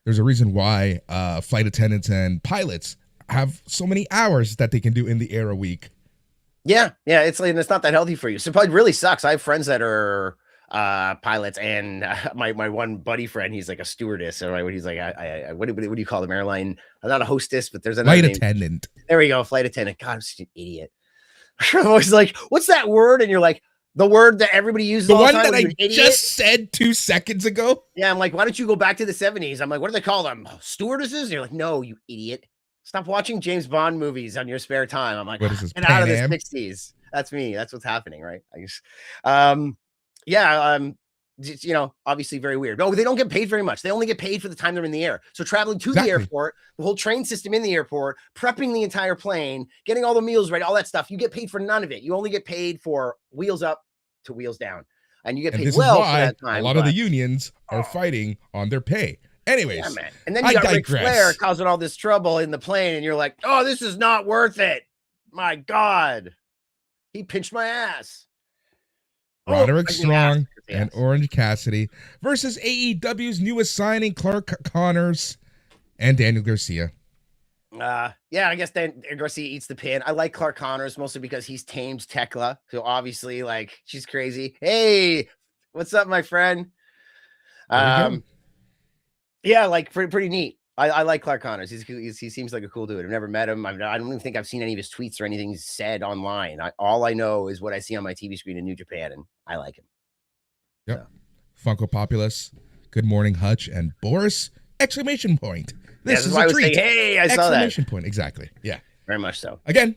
There's a reason why flight attendants and pilots have so many hours that they can do in the air a week. Yeah, it's like, it's not that healthy for you. So it probably really sucks. I have friends that are pilots, and my one buddy friend, he's like a stewardess, or right? He's like, what do you call them? Airline? I'm not a hostess, but there's another flight attendant. There we go, flight attendant. God, I'm such an idiot. I'm always like, what's that word? And you're like, the word that everybody uses. The all one the time, that I just said 2 seconds ago. Yeah, I'm like, why don't you go back to the 70s? I'm like, what do they call them? Stewardesses? And you're like, no, you idiot. Stop watching James Bond movies on your spare time. I'm like, what is this? Get out of the 60s. That's me. That's what's happening, right? I guess. Obviously very weird. No, they don't get paid very much. They only get paid for the time they're in the air. So traveling to the airport, the whole train system in the airport, prepping the entire plane, getting all the meals ready, all that stuff, you get paid for none of it. You only get paid for wheels up to wheels down. And you get paid well for that time. A lot of the unions are fighting on their pay. Anyways, yeah, man. And then you got Ric Flair causing all this trouble in the plane, and you're like, oh, this is not worth it. My God. He pinched my ass. Roderick Strong and Orange Cassidy versus AEW's newest signing, Clark Connors and Daniel Garcia. I guess Dan Garcia eats the pin. I like Clark Connors mostly because he's tamed Tekla, so obviously, like, she's crazy. Hey, what's up, my friend? Yeah, like pretty neat. I like Clark Connors. He seems like a cool dude. I've never met him. I don't even think I've seen any of his tweets or anything he's said online. All I know is what I see on my TV screen in New Japan, and I like him. Yep. So. Funko Populous, Good Morning Hutch, and Boris! Exclamation point. This is a treat. Saying, hey, I saw that. Exclamation point. Exactly. Yeah. Very much so. Again,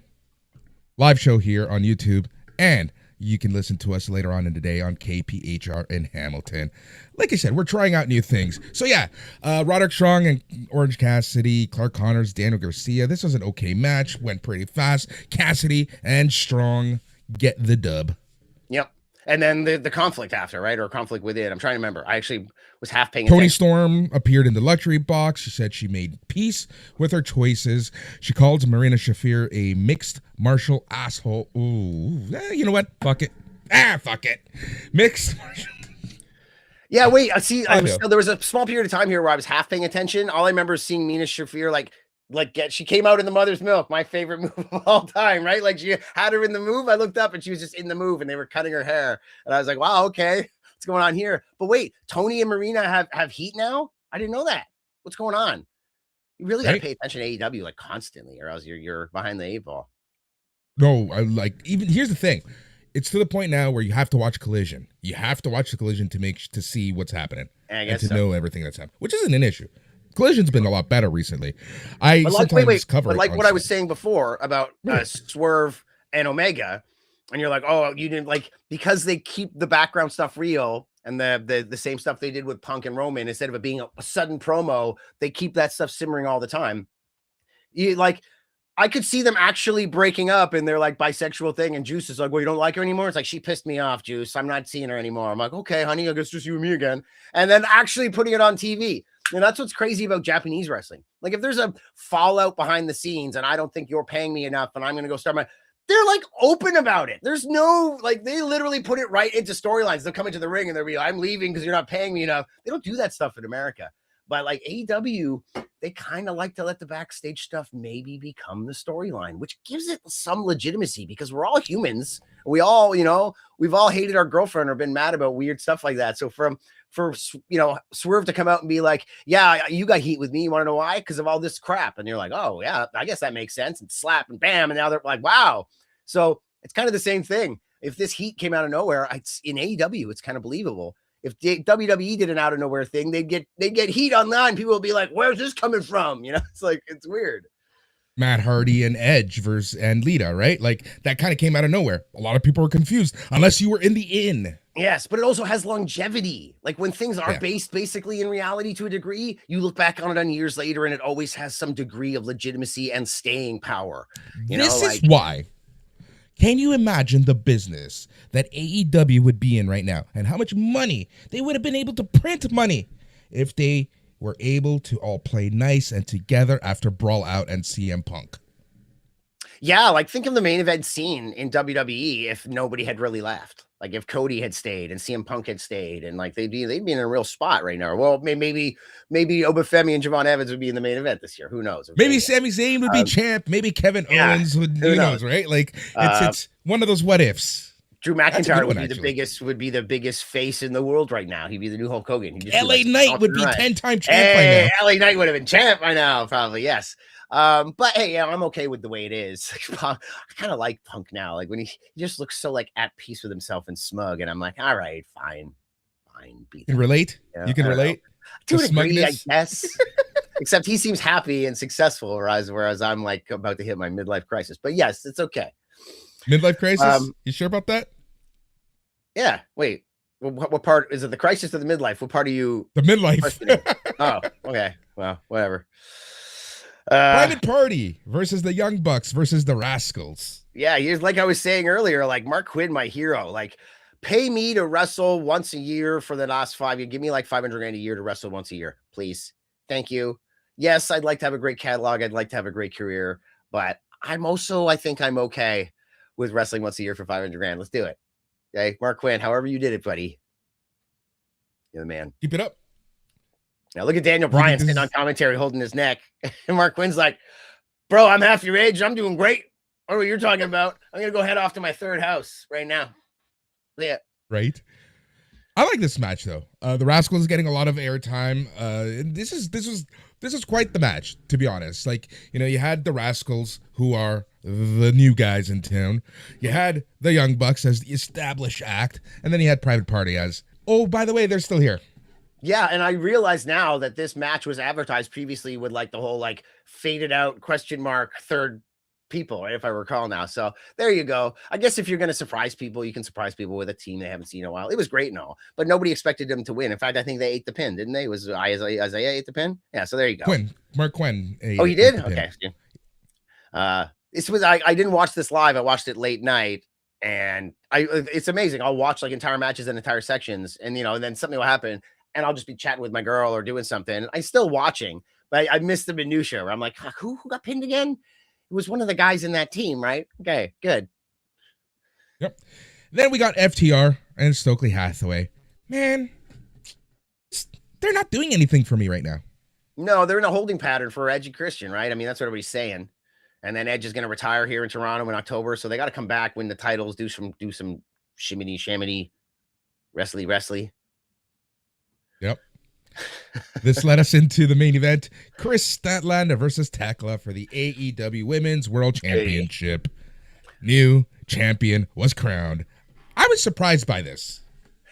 live show here on YouTube, and you can listen to us later on in the day on KPHR in Hamilton. Like I said, we're trying out new things. So yeah, Roderick Strong and Orange Cassidy, Clark Connors, Daniel Garcia. This was an okay match. Went pretty fast. Cassidy and Strong get the dub. Yep. And then the conflict after, right? Or conflict within. I'm trying to remember. I actually was half paying Tony attention. Storm appeared in the luxury box. She said she made peace with her choices. She called Marina Shafir a mixed martial asshole. Ooh, you know what? Fuck it. Fuck it. Mixed martial. Yeah, wait. There was a small period of time here where I was half paying attention. All I remember is seeing Mina Shafir she came out in the mother's milk, my favorite move of all time, right? Like she had her in the move. I looked up and she was just in the move and they were cutting her hair. And I was like, wow, okay, what's going on here? But wait, Tony and Marina have heat now? I didn't know that. What's going on? You really got to pay attention to AEW like constantly, or else you're behind the 8 ball. No, even here's the thing. It's to the point now where you have to watch Collision. You have to watch the Collision to see what's happening and to know everything that's happening, which isn't an issue. Collision's been a lot better recently. What I was saying before about Swerve and Omega, and you're like, oh, you didn't because they keep the background stuff real and the same stuff they did with Punk and Roman, instead of it being a sudden promo, they keep that stuff simmering all the time. I could see them actually breaking up in their bisexual thing, and Juice is like, well, you don't like her anymore? It's like, she pissed me off, Juice. I'm not seeing her anymore. I'm like, okay, honey, I guess just you and me again. And then actually putting it on TV. And that's what's crazy about Japanese wrestling. If there's a fallout behind the scenes and I don't think you're paying me enough and I'm going to go start they're open about it. There's no, they literally put it right into storylines. They'll come into the ring and they'll be like, I'm leaving because you're not paying me enough. They don't do that stuff in America. But AEW, they kind of like to let the backstage stuff maybe become the storyline, which gives it some legitimacy because we're all humans. We all, we've all hated our girlfriend or been mad about weird stuff like that. So for Swerve to come out and be like, yeah, you got heat with me. You want to know why? Because of all this crap. And you're like, oh yeah, I guess that makes sense. And slap and bam. And now they're like, wow. So it's kind of the same thing. If this heat came out of nowhere, it's in AEW, it's kind of believable. If WWE did an out of nowhere thing, they'd get heat online. People will be like, where's this coming from? It's weird. Matt Hardy and Edge and Lita, right? That kind of came out of nowhere. A lot of people were confused unless you were in the inn. Yes, but it also has longevity. When things are based basically in reality to a degree, you look back on it years later and it always has some degree of legitimacy and staying power. This is why. Can you imagine the business that AEW would be in right now and how much money they would have been able to print money if they were able to all play nice and together after Brawl Out and CM Punk? Yeah, think of the main event scene in WWE if nobody had really left. If Cody had stayed and CM Punk had stayed, and they'd be in a real spot right now. Well, maybe Obafemi and Javon Evans would be in the main event this year. Who knows? Maybe Sami Zayn would be champ. Maybe Kevin Owens would. Who knows, right? It's one of those what ifs. Drew McIntyre would be the biggest face in the world right now. He'd be the new Hulk Hogan. LA Knight would be 10-time champ by now. LA Knight would have been champ by now, probably. Yes. But hey, yeah, I'm okay with the way it is. I kind of like Punk now. When he just looks so at peace with himself and smug, and I'm like, all right, fine. You can relate? You can relate? To a degree, I guess. Except he seems happy and successful, whereas I'm about to hit my midlife crisis. But yes, it's okay. Midlife crisis? You sure about that? Yeah. Wait. What part is it? The crisis or the midlife? What part are you? The midlife. Oh, okay. Well, whatever. Private Party versus the Young Bucks versus the Rascals. Yeah, here's like I was saying earlier, Mark Quinn, my hero. Pay me to wrestle once a year for the last 5 years. Give me $500,000 a year to wrestle once a year, please. Thank you. Yes, I'd like to have a great catalog. I'd like to have a great career, but I think I'm okay with wrestling once a year for $500,000. Let's do it. Okay, Mark Quinn, however you did it, buddy. You're the man. Keep it up. Now look at Daniel Bryan sitting on commentary holding his neck. And Mark Quinn's like, bro, I'm half your age. I'm doing great. I don't know what you're talking about. I'm going to go head off to my third house right now. Yeah. Right. I like this match though. The Rascals is getting a lot of airtime. This is quite the match, to be honest. You had the Rascals, who are the new guys in town. You had the Young Bucks as the established act, and then you had Private Party as, oh, by the way, they're still here. Yeah, and I realize now that this match was advertised previously with the whole faded out question mark third people, if I recall now. So there you go. I guess if you're going to surprise people, you can surprise people with a team they haven't seen in a while. It was great and all, but nobody expected them to win. In fact, I think they ate the pin, didn't they? Was Isaiah ate the pin? Yeah. So there you go. Mark Quinn. Oh, he did? Okay. I didn't watch this live. I watched it late night, and it's amazing. I'll watch like entire matches and entire sections, and and then something will happen, and I'll just be chatting with my girl or doing something. I'm still watching, but I missed the minutia where I'm like, who got pinned again? It was one of the guys in that team, right? Okay, good. Yep. Then we got FTR and Stokely Hathaway. Man, they're not doing anything for me right now. No, they're in a holding pattern for Edge and Christian, right? I mean, that's what everybody's saying. And then Edge is going to retire here in Toronto in October, so they got to come back, win the titles, do some shimmy shammy, wrestly. Yep. This led us into the main event: Chris Statlander versus Tekla for the AEW Women's World Championship. New champion was crowned. I was surprised by this.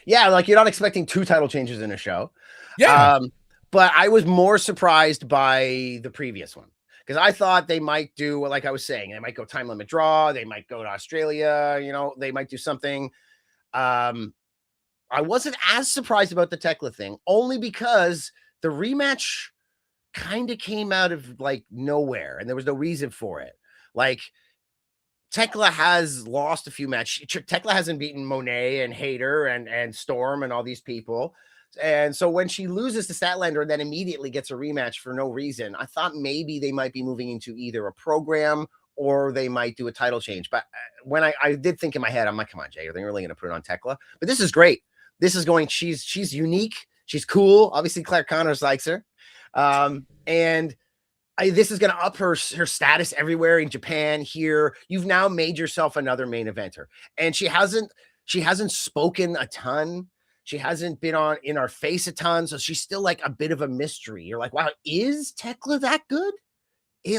Yeah, like you're not expecting 2 title changes in a show. Yeah. But I was more surprised by the previous one because I thought they might do, like I was saying, they might go time limit draw. They might go to Australia. They might do something. I wasn't as surprised about the Tekla thing, only because the rematch kind of came out of like nowhere and there was no reason for it. Like Tekla has lost a few matches. Tekla hasn't beaten Monet and Hayter and Storm and all these people. And so when she loses to Statlander and then immediately gets a rematch for no reason, I thought maybe they might be moving into either a program or they might do a title change. But when I did think in my head, I'm like, come on, Jay, are they really going to put it on Tekla? But this is great. This is going, she's unique. She's cool. Obviously, Claire Connors likes her. And this is going to up her status everywhere in Japan here. You've now made yourself another main eventer. And she hasn't spoken a ton. She hasn't been in our face a ton. So she's still like a bit of a mystery. You're like, wow, is Tekla that good?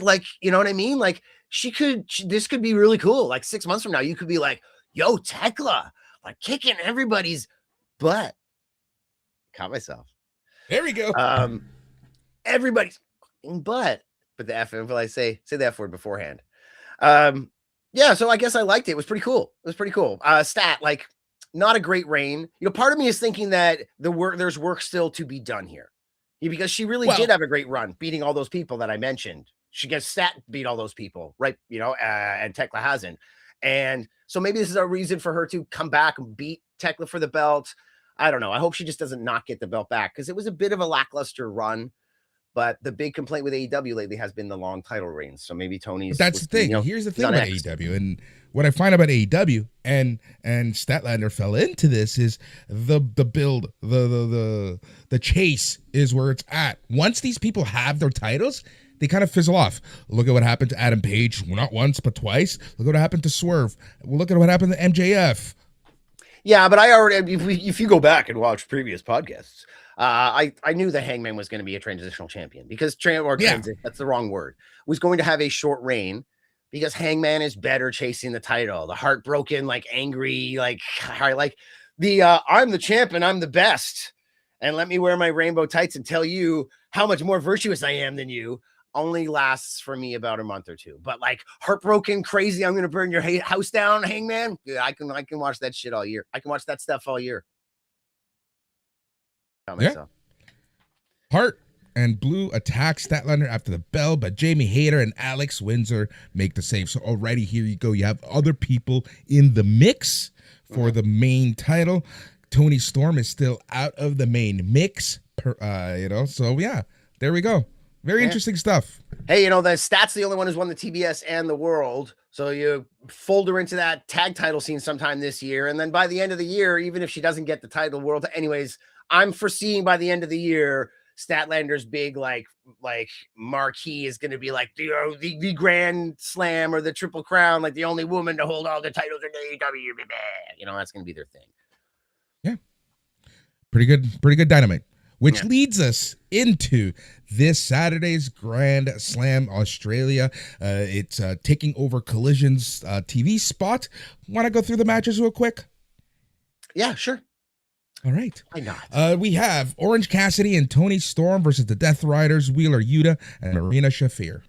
Like, you know what I mean? Like this could be really cool. Like 6 months from now, you could be like, yo, Tekla, like kicking everybody's butt. Caught myself. There we go. Everybody's butt, but the F, I say the F word beforehand. Yeah, so I guess I liked it. It was pretty cool. Stat, like, not a great reign. Part of me is thinking that there's work still to be done here. Because she really did have a great run, beating all those people that I mentioned. She gets Stat beat all those people, right? And Tekla hasn't. And so maybe this is a reason for her to come back and beat Tekla for the belt. I don't know. I hope she just doesn't not get the belt back because it was a bit of a lackluster run. But the big complaint with AEW lately has been the long title reigns. So maybe Tony's. That's the thing. Here's the thing about AEW, and what I find about AEW and Statlander fell into this is the build, the chase is where it's at. Once these people have their titles, they kind of fizzle off. Look at what happened to Adam Page, not once but twice. Look at what happened to Swerve. Look at what happened to MJF. Yeah, but I already, if you go back and watch previous podcasts, I knew the Hangman was going to be a transitional champion because that's the wrong word, was going to have a short reign because Hangman is better chasing the title. The heartbroken, like angry, like I'm the champ and I'm the best. And let me wear my rainbow tights and tell you how much more virtuous I am than you. Only lasts for me about a month or two, but like heartbroken, crazy. I'm going to burn your house down, Hangman. Yeah, I can watch that shit all year. I can watch that stuff all year. Yeah. Hart and Blue attack Statlander after the bell, but Jamie Hayter and Alex Windsor make the save. So already here you go. You have other people in the mix for the main title. Tony Storm is still out of the main mix. So yeah, there we go. Very interesting stuff. Hey, the Stat's the only one who's won the TBS and the world. So you fold her into that tag title scene sometime this year. And then by the end of the year, even if she doesn't get the title world, anyways, I'm foreseeing by the end of the year, Statlander's big like marquee is going to be like the Grand Slam or the Triple Crown, like the only woman to hold all the titles in AEW. That's going to be their thing. Yeah. Pretty good dynamite. Which leads us into this Saturday's Grand Slam Australia. It's taking over Collision's TV spot. Want to go through the matches real quick? Yeah, sure. All right. Why not? We have Orange Cassidy and Tony Storm versus the Death Riders, Wheeler Yuta and Marina Shafir.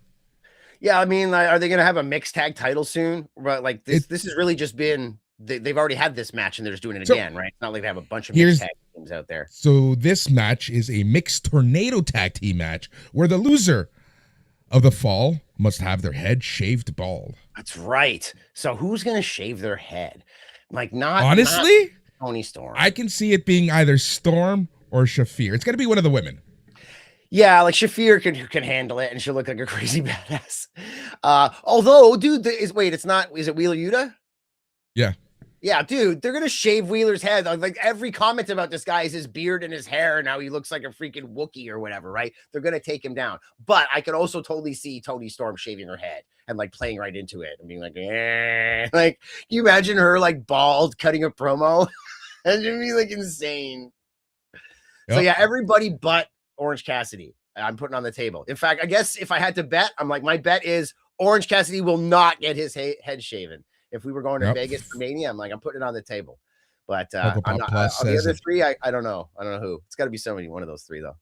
Yeah, I mean, are they going to have a mixed tag title soon? Right, like this has really just been they've already had this match and they're just doing it again, right? It's not like they have a bunch of mixed tag teams out there. So this match is a mixed tornado tag team match where the loser of the fall must have their head shaved bald. That's right. So who's going to shave their head? Like not honestly, Tony Storm. I can see it being either Storm or Shafir. It's going to be one of the women. Yeah, like Shafir can handle it, and she'll look like a crazy badass. Although, dude, is it Wheeler Yuta? Yeah. Yeah, dude, they're gonna shave Wheeler's head. Like every comment about this guy is his beard and his hair, and now he looks like a freaking Wookiee or whatever, right? They're gonna take him down. But I could also totally see Toni Storm shaving her head and like playing right into it and being like, eh. Like, can you imagine her like bald cutting a promo? And it'd be like insane. Yep. So yeah, everybody but Orange Cassidy, I'm putting on the table. In fact, I guess if I had to bet, I'm like, my bet is Orange Cassidy will not get his head shaven. If we were going to Vegas for Mania, I'm putting it on the table. But I'm not. The other three, I don't know. I don't know who. It's got to be somebody. One of those three, though.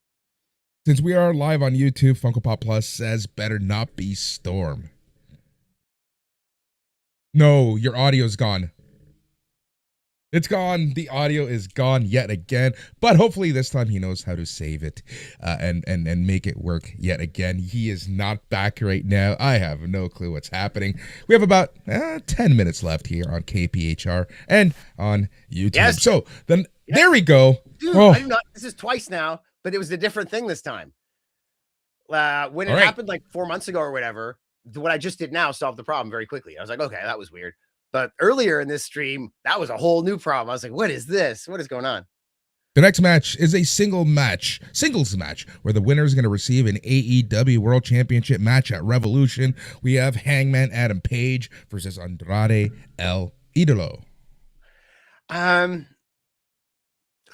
Since we are live on YouTube, Funko Pop Plus says better not be Storm. No, your audio's gone. It's gone. The audio is gone yet again. But hopefully this time he knows how to save it and make it work yet again. He is not back right now. I have no clue what's happening. We have about 10 minutes left here on KPHR and on YouTube. Yes. So then there we go. Dude, this is twice now, but it was a different thing this time. When it happened like 4 months ago or whatever, what I just did now solved the problem very quickly. I was like, okay, that was weird. But earlier in this stream, that was a whole new problem. I was like, what is this? What is going on? The next match is a singles match, where the winner is going to receive an AEW World Championship match at Revolution. We have Hangman Adam Page versus Andrade El Idolo.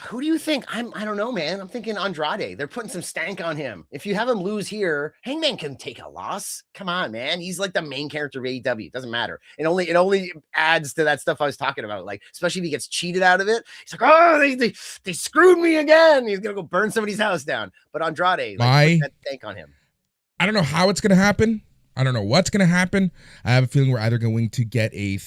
Who do you think? I don't know, man. I'm thinking Andrade. They're putting some stank on him. If you have him lose here, Hangman can take a loss. Come on, man. He's like the main character of AEW. It doesn't matter. It only adds to that stuff I was talking about. Like, especially if he gets cheated out of it. He's like, oh, they screwed me again. He's gonna go burn somebody's house down. But Andrade, put that stank on him. I don't know how it's gonna happen. I don't know what's going to happen. I have a feeling we're either going to get a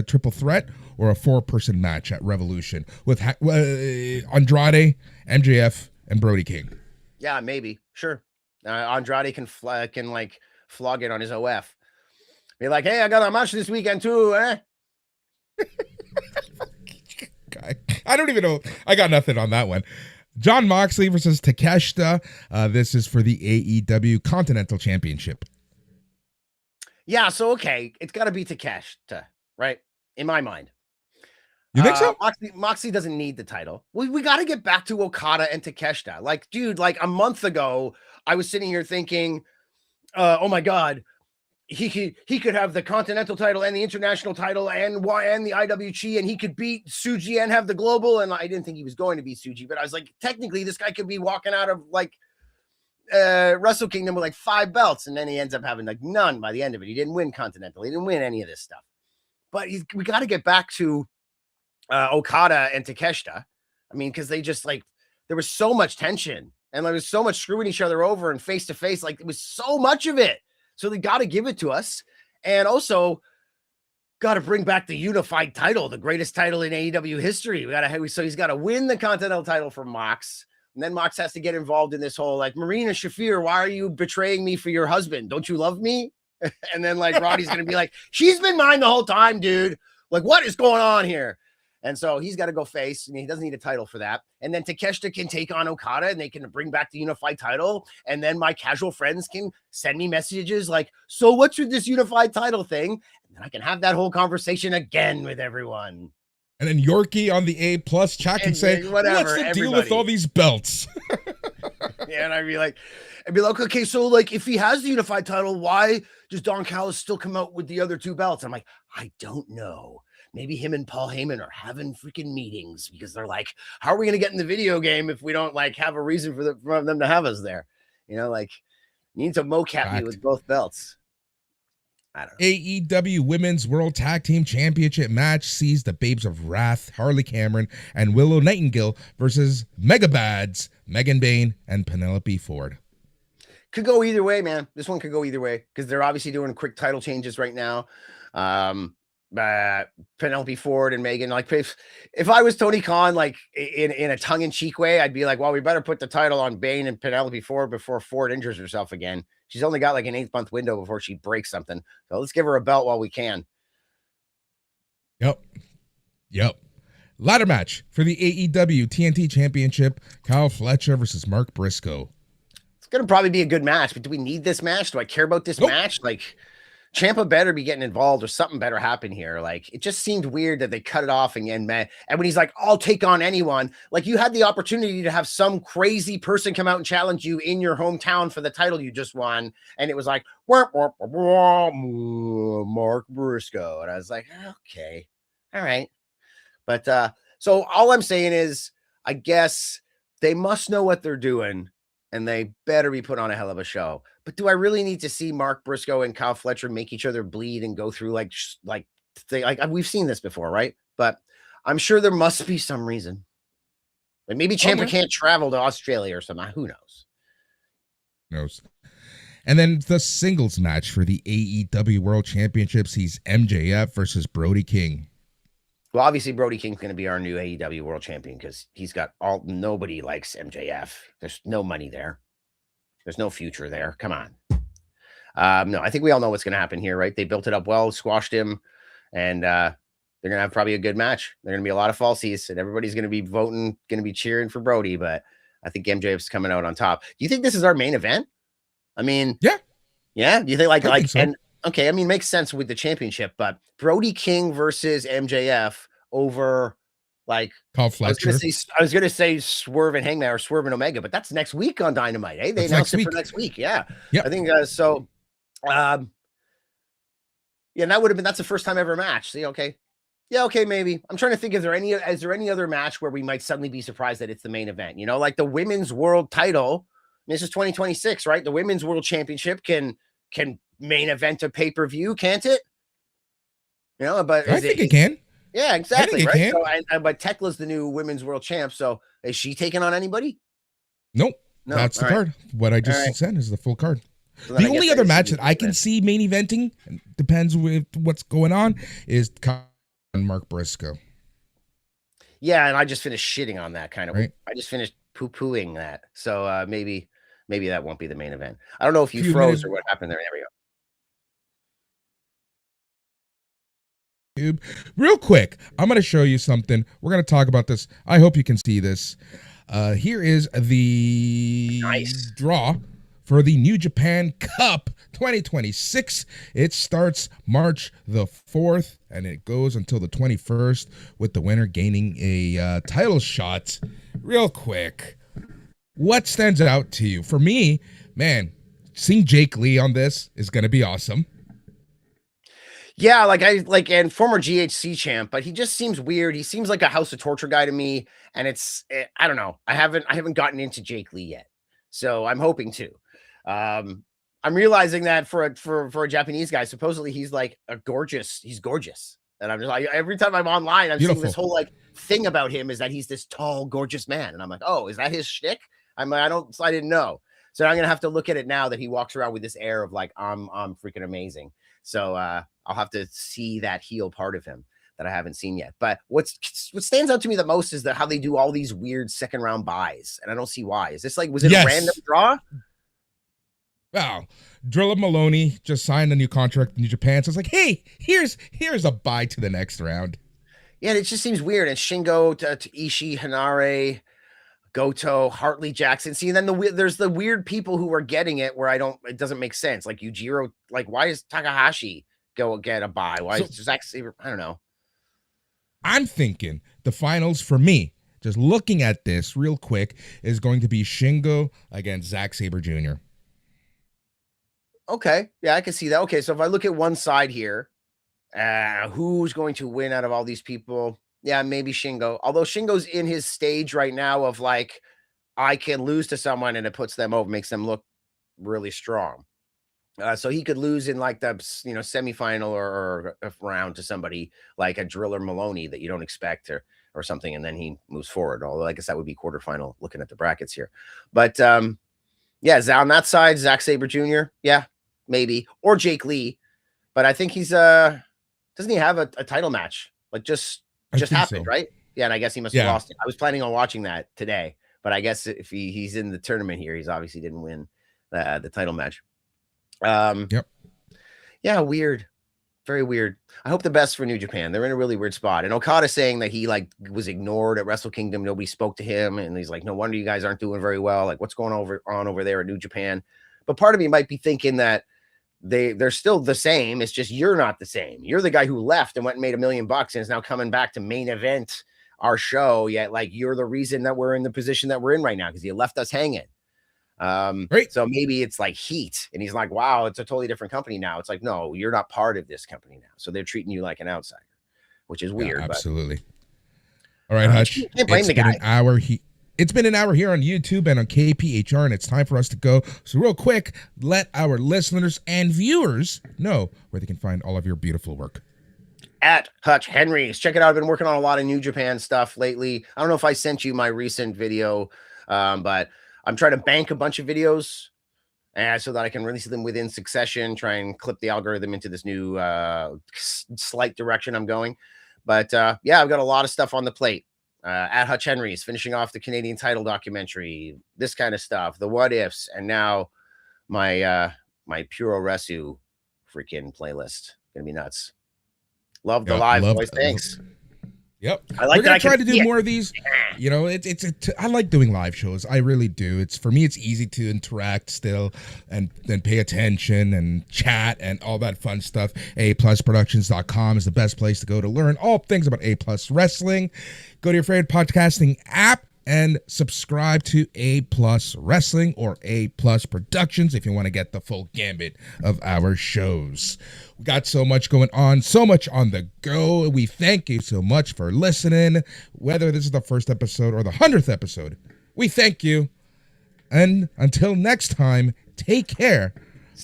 triple threat or a 4-person match at Revolution with Andrade, MJF, and Brody King. Yeah, maybe. Sure. Andrade can flog it on his OF. Be like, hey, I got a match this weekend too, eh? I don't even know. I got nothing on that one. Jon Moxley versus Takeshita. This is for the AEW Continental Championship. Yeah, so okay, it's got to be Takeshita, right? In my mind. You think so? Moxley doesn't need the title. We got to get back to Okada and Takeshita. Like, dude, like a month ago, I was sitting here thinking, oh my God, he could have the Continental title and the International title and the IWG, and he could beat Tsuji and have the Global. And I didn't think he was going to beat Tsuji, but I was like, technically, this guy could be walking out of like Wrestle Kingdom with like 5 belts, and then he ends up having like none by the end of it. He didn't win Continental. He didn't win any of this stuff. But we got to get back to Okada and Takeshita. I mean, because they just like, there was so much tension and there was so much screwing each other over and face to face. Like, it was so much of it. So they got to give it to us. And also got to bring back the unified title, the greatest title in AEW history. So he's got to win the Continental title from Mox. And then Mox has to get involved in this whole like, Marina Shafir, why are you betraying me for your husband? Don't you love me? And then like Roddy's going to be like, she's been mine the whole time, dude. Like, what is going on here? And so he's got to go face, and he doesn't need a title for that. And then Takeshita can take on Okada, and they can bring back the unified title. And then my casual friends can send me messages like, so what's with this unified title thing? And then I can have that whole conversation again with everyone. And then Yorkie on the A+ chat can say, what's the deal with all these belts? Yeah, and I'd be like, okay, so like if he has the unified title, why does Don Callis still come out with the other 2 belts? I'm like, I don't know. Maybe him and Paul Heyman are having freaking meetings because they're like, how are we going to get in the video game if we don't like have a reason for them to have us there? You know, like, you need to mocap me with both belts. I don't know. AEW Women's World Tag Team Championship match sees the Babes of Wrath, Harley Cameron, and Willow Nightingale versus Megabads, Megan Bayne, and Penelope Ford. could go either way, man. This one could go either way because they're obviously doing quick title changes right now. Penelope Ford and Megan, like if I was Tony Khan, like in a tongue-in-cheek way, I'd be like, well, we better put the title on Bane and Penelope Ford before Ford injures herself again. She's only got like an 8-month window before she breaks something. So let's give her a belt while we can. Yep. Ladder match for the AEW TNT Championship, Kyle Fletcher versus Mark Briscoe. It's going to probably be a good match, but do we need this match? Do I care about this match? Like, Ciampa better be getting involved or something better happen here. Like, it just seemed weird that they cut it off again, man. And when he's like, I'll take on anyone, like you had the opportunity to have some crazy person come out and challenge you in your hometown for the title you just won. And it was like, Mark Briscoe. And I was like, okay, all right. But so all I'm saying is, I guess they must know what they're doing and they better be put on a hell of a show. But do I really need to see Mark Briscoe and Kyle Fletcher make each other bleed and go through like we've seen this before, right? But I'm sure there must be some reason. Like maybe Ciampa can't travel to Australia or something. Who knows? And then the singles match for the AEW World Championships, he's MJF versus Brody King. Well, obviously Brody King's going to be our new AEW World Champion because he's got nobody likes MJF. There's no money there. There's no future there. Come on. No, I think we all know what's going to happen here, right? They built it up well, squashed him, and they're going to have probably a good match. They're going to be a lot of falsies, and everybody's going to be voting, going to be cheering for Brody, but I think MJF's coming out on top. Do you think this is our main event? I mean, yeah. Do you think I think so. And okay, I mean, makes sense with the championship, but Brody King versus MJF over like Kyle Fletcher. I was gonna say Swerve and Hangman or Swerve and Omega, but that's next week on Dynamite. Hey, they announced it for next week. Yeah. I think so. Yeah, and that's the first time ever match. See, okay. Yeah, okay, maybe. I'm trying to think, is there any other match where we might suddenly be surprised that it's the main event? You know, like the women's world title. This is 2026, right? The women's world championship can main event a pay-per-view, can't it? You know, but I think it can. Yeah, exactly. Right. So, but Tekla's the new women's world champ. So is she taking on anybody? Nope. No, that's the card. What I just said is the full card. So the only other match that I can see main eventing, depends with what's going on, is Kyle and Mark Briscoe. Yeah, and I just finished shitting on that kind of. Right. I just finished poo-pooing that. So maybe that won't be the main event. I don't know if you froze or what happened there. There we go. Real quick, I'm going to show you something. We're going to talk about this. I hope you can see this. Here is the draw for the New Japan Cup 2026. It starts March the 4th and it goes until the 21st with the winner gaining a title shot. Real quick, what stands out to you? For me, man, seeing Jake Lee on this is going to be awesome. Yeah, and former GHC champ, but he just seems weird. He seems like a House of Torture guy to me, and I don't know. I haven't gotten into Jake Lee yet, so I'm hoping to. I'm realizing that for a Japanese guy, supposedly he's like he's gorgeous, and I'm just like every time I'm online, I'm seeing this whole like thing about him is that he's this tall, gorgeous man, and I'm like, oh, is that his shtick? I didn't know. So I'm gonna have to look at it now that he walks around with this air of like I'm freaking amazing. So I'll have to see that heel part of him that I haven't seen yet. But what stands out to me the most is how they do all these weird second round buys, and I don't see why. Is this was it a random draw? Wow, Drilla Maloney just signed a new contract in New Japan, so it's like, hey, here's a buy to the next round. Yeah, it just seems weird. And Shingo to Ishii, Hanare, Goto, Hartley, Jackson. See, and then there's the weird people who are getting it where it doesn't make sense. Like Yujiro, why is Takahashi go get a buy? Why is Zack Sabre? I don't know. I'm thinking the finals for me, just looking at this real quick, is going to be Shingo against Zack Sabre Jr. Okay. Yeah, I can see that. Okay, so if I look at one side here, who's going to win out of all these people? Yeah, maybe Shingo. Although Shingo's in his stage right now of I can lose to someone and it puts them over, makes them look really strong. So he could lose in the semifinal or a round to somebody like a Driller Maloney that you don't expect or something, and then he moves forward. Although I guess that would be quarterfinal looking at the brackets here. But Yeah, on that side, Zack Sabre Jr. Yeah, maybe, or Jake Lee, but I think he's doesn't he have a title match like just happened, so. right? Yeah, and I guess he must have Yeah. lost it. I was planning on watching that today, but I guess if he's in the tournament here, he's obviously didn't win the title match. Yep. Yeah, weird. Very weird. I hope the best for New Japan. They're in a really weird spot. And Okada saying that he like was ignored at Wrestle Kingdom. Nobody spoke to him. And he's like, no wonder you guys aren't doing very well. Like, what's going on over there at New Japan? But part of me might be thinking that they're still the same. It's just you're not the same. You're the guy who left and went and made $1 million and is now coming back to main event our show. Yet, like, you're the reason that we're in the position that we're in right now because you left us hanging. Right. So maybe it's like heat, and he's like, wow, it's a totally different company now. It's like, no, you're not part of this company now. So they're treating you like an outsider, which is weird. Yeah, absolutely. All right, Hutch. Can't blame the guy. It's been an hour here on YouTube and on KPHR, and it's time for us to go. So real quick, let our listeners and viewers know where they can find all of your beautiful work. At Hutch Henry's. Check it out. I've been working on a lot of New Japan stuff lately. I don't know if I sent you my recent video, but I'm trying to bank a bunch of videos so that I can release them within succession, try and clip the algorithm into this new slight direction I'm going. But yeah, I've got a lot of stuff on the plate. At Hutch Henry's, finishing off the Canadian title documentary, this kind of stuff, the what ifs, and now my Puro Resu freaking playlist. Gonna be nuts. Love the live voice. Thanks. Yep. I like We're gonna that try to do more of these. You know, I like doing live shows. I really do. For me, it's easy to interact still and then pay attention and chat and all that fun stuff. aplusproductions.com is the best place to go to learn all things about A Plus Wrestling. Go to your favorite podcasting app and subscribe to A Plus Wrestling or A Plus Productions if you want to get the full gambit of our shows. We got so much going on, so much on the go. We thank you so much for listening, whether this is the first episode or the 100th episode. We thank you. And until next time, take care.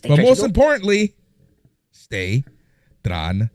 But most importantly, stay tranquilo.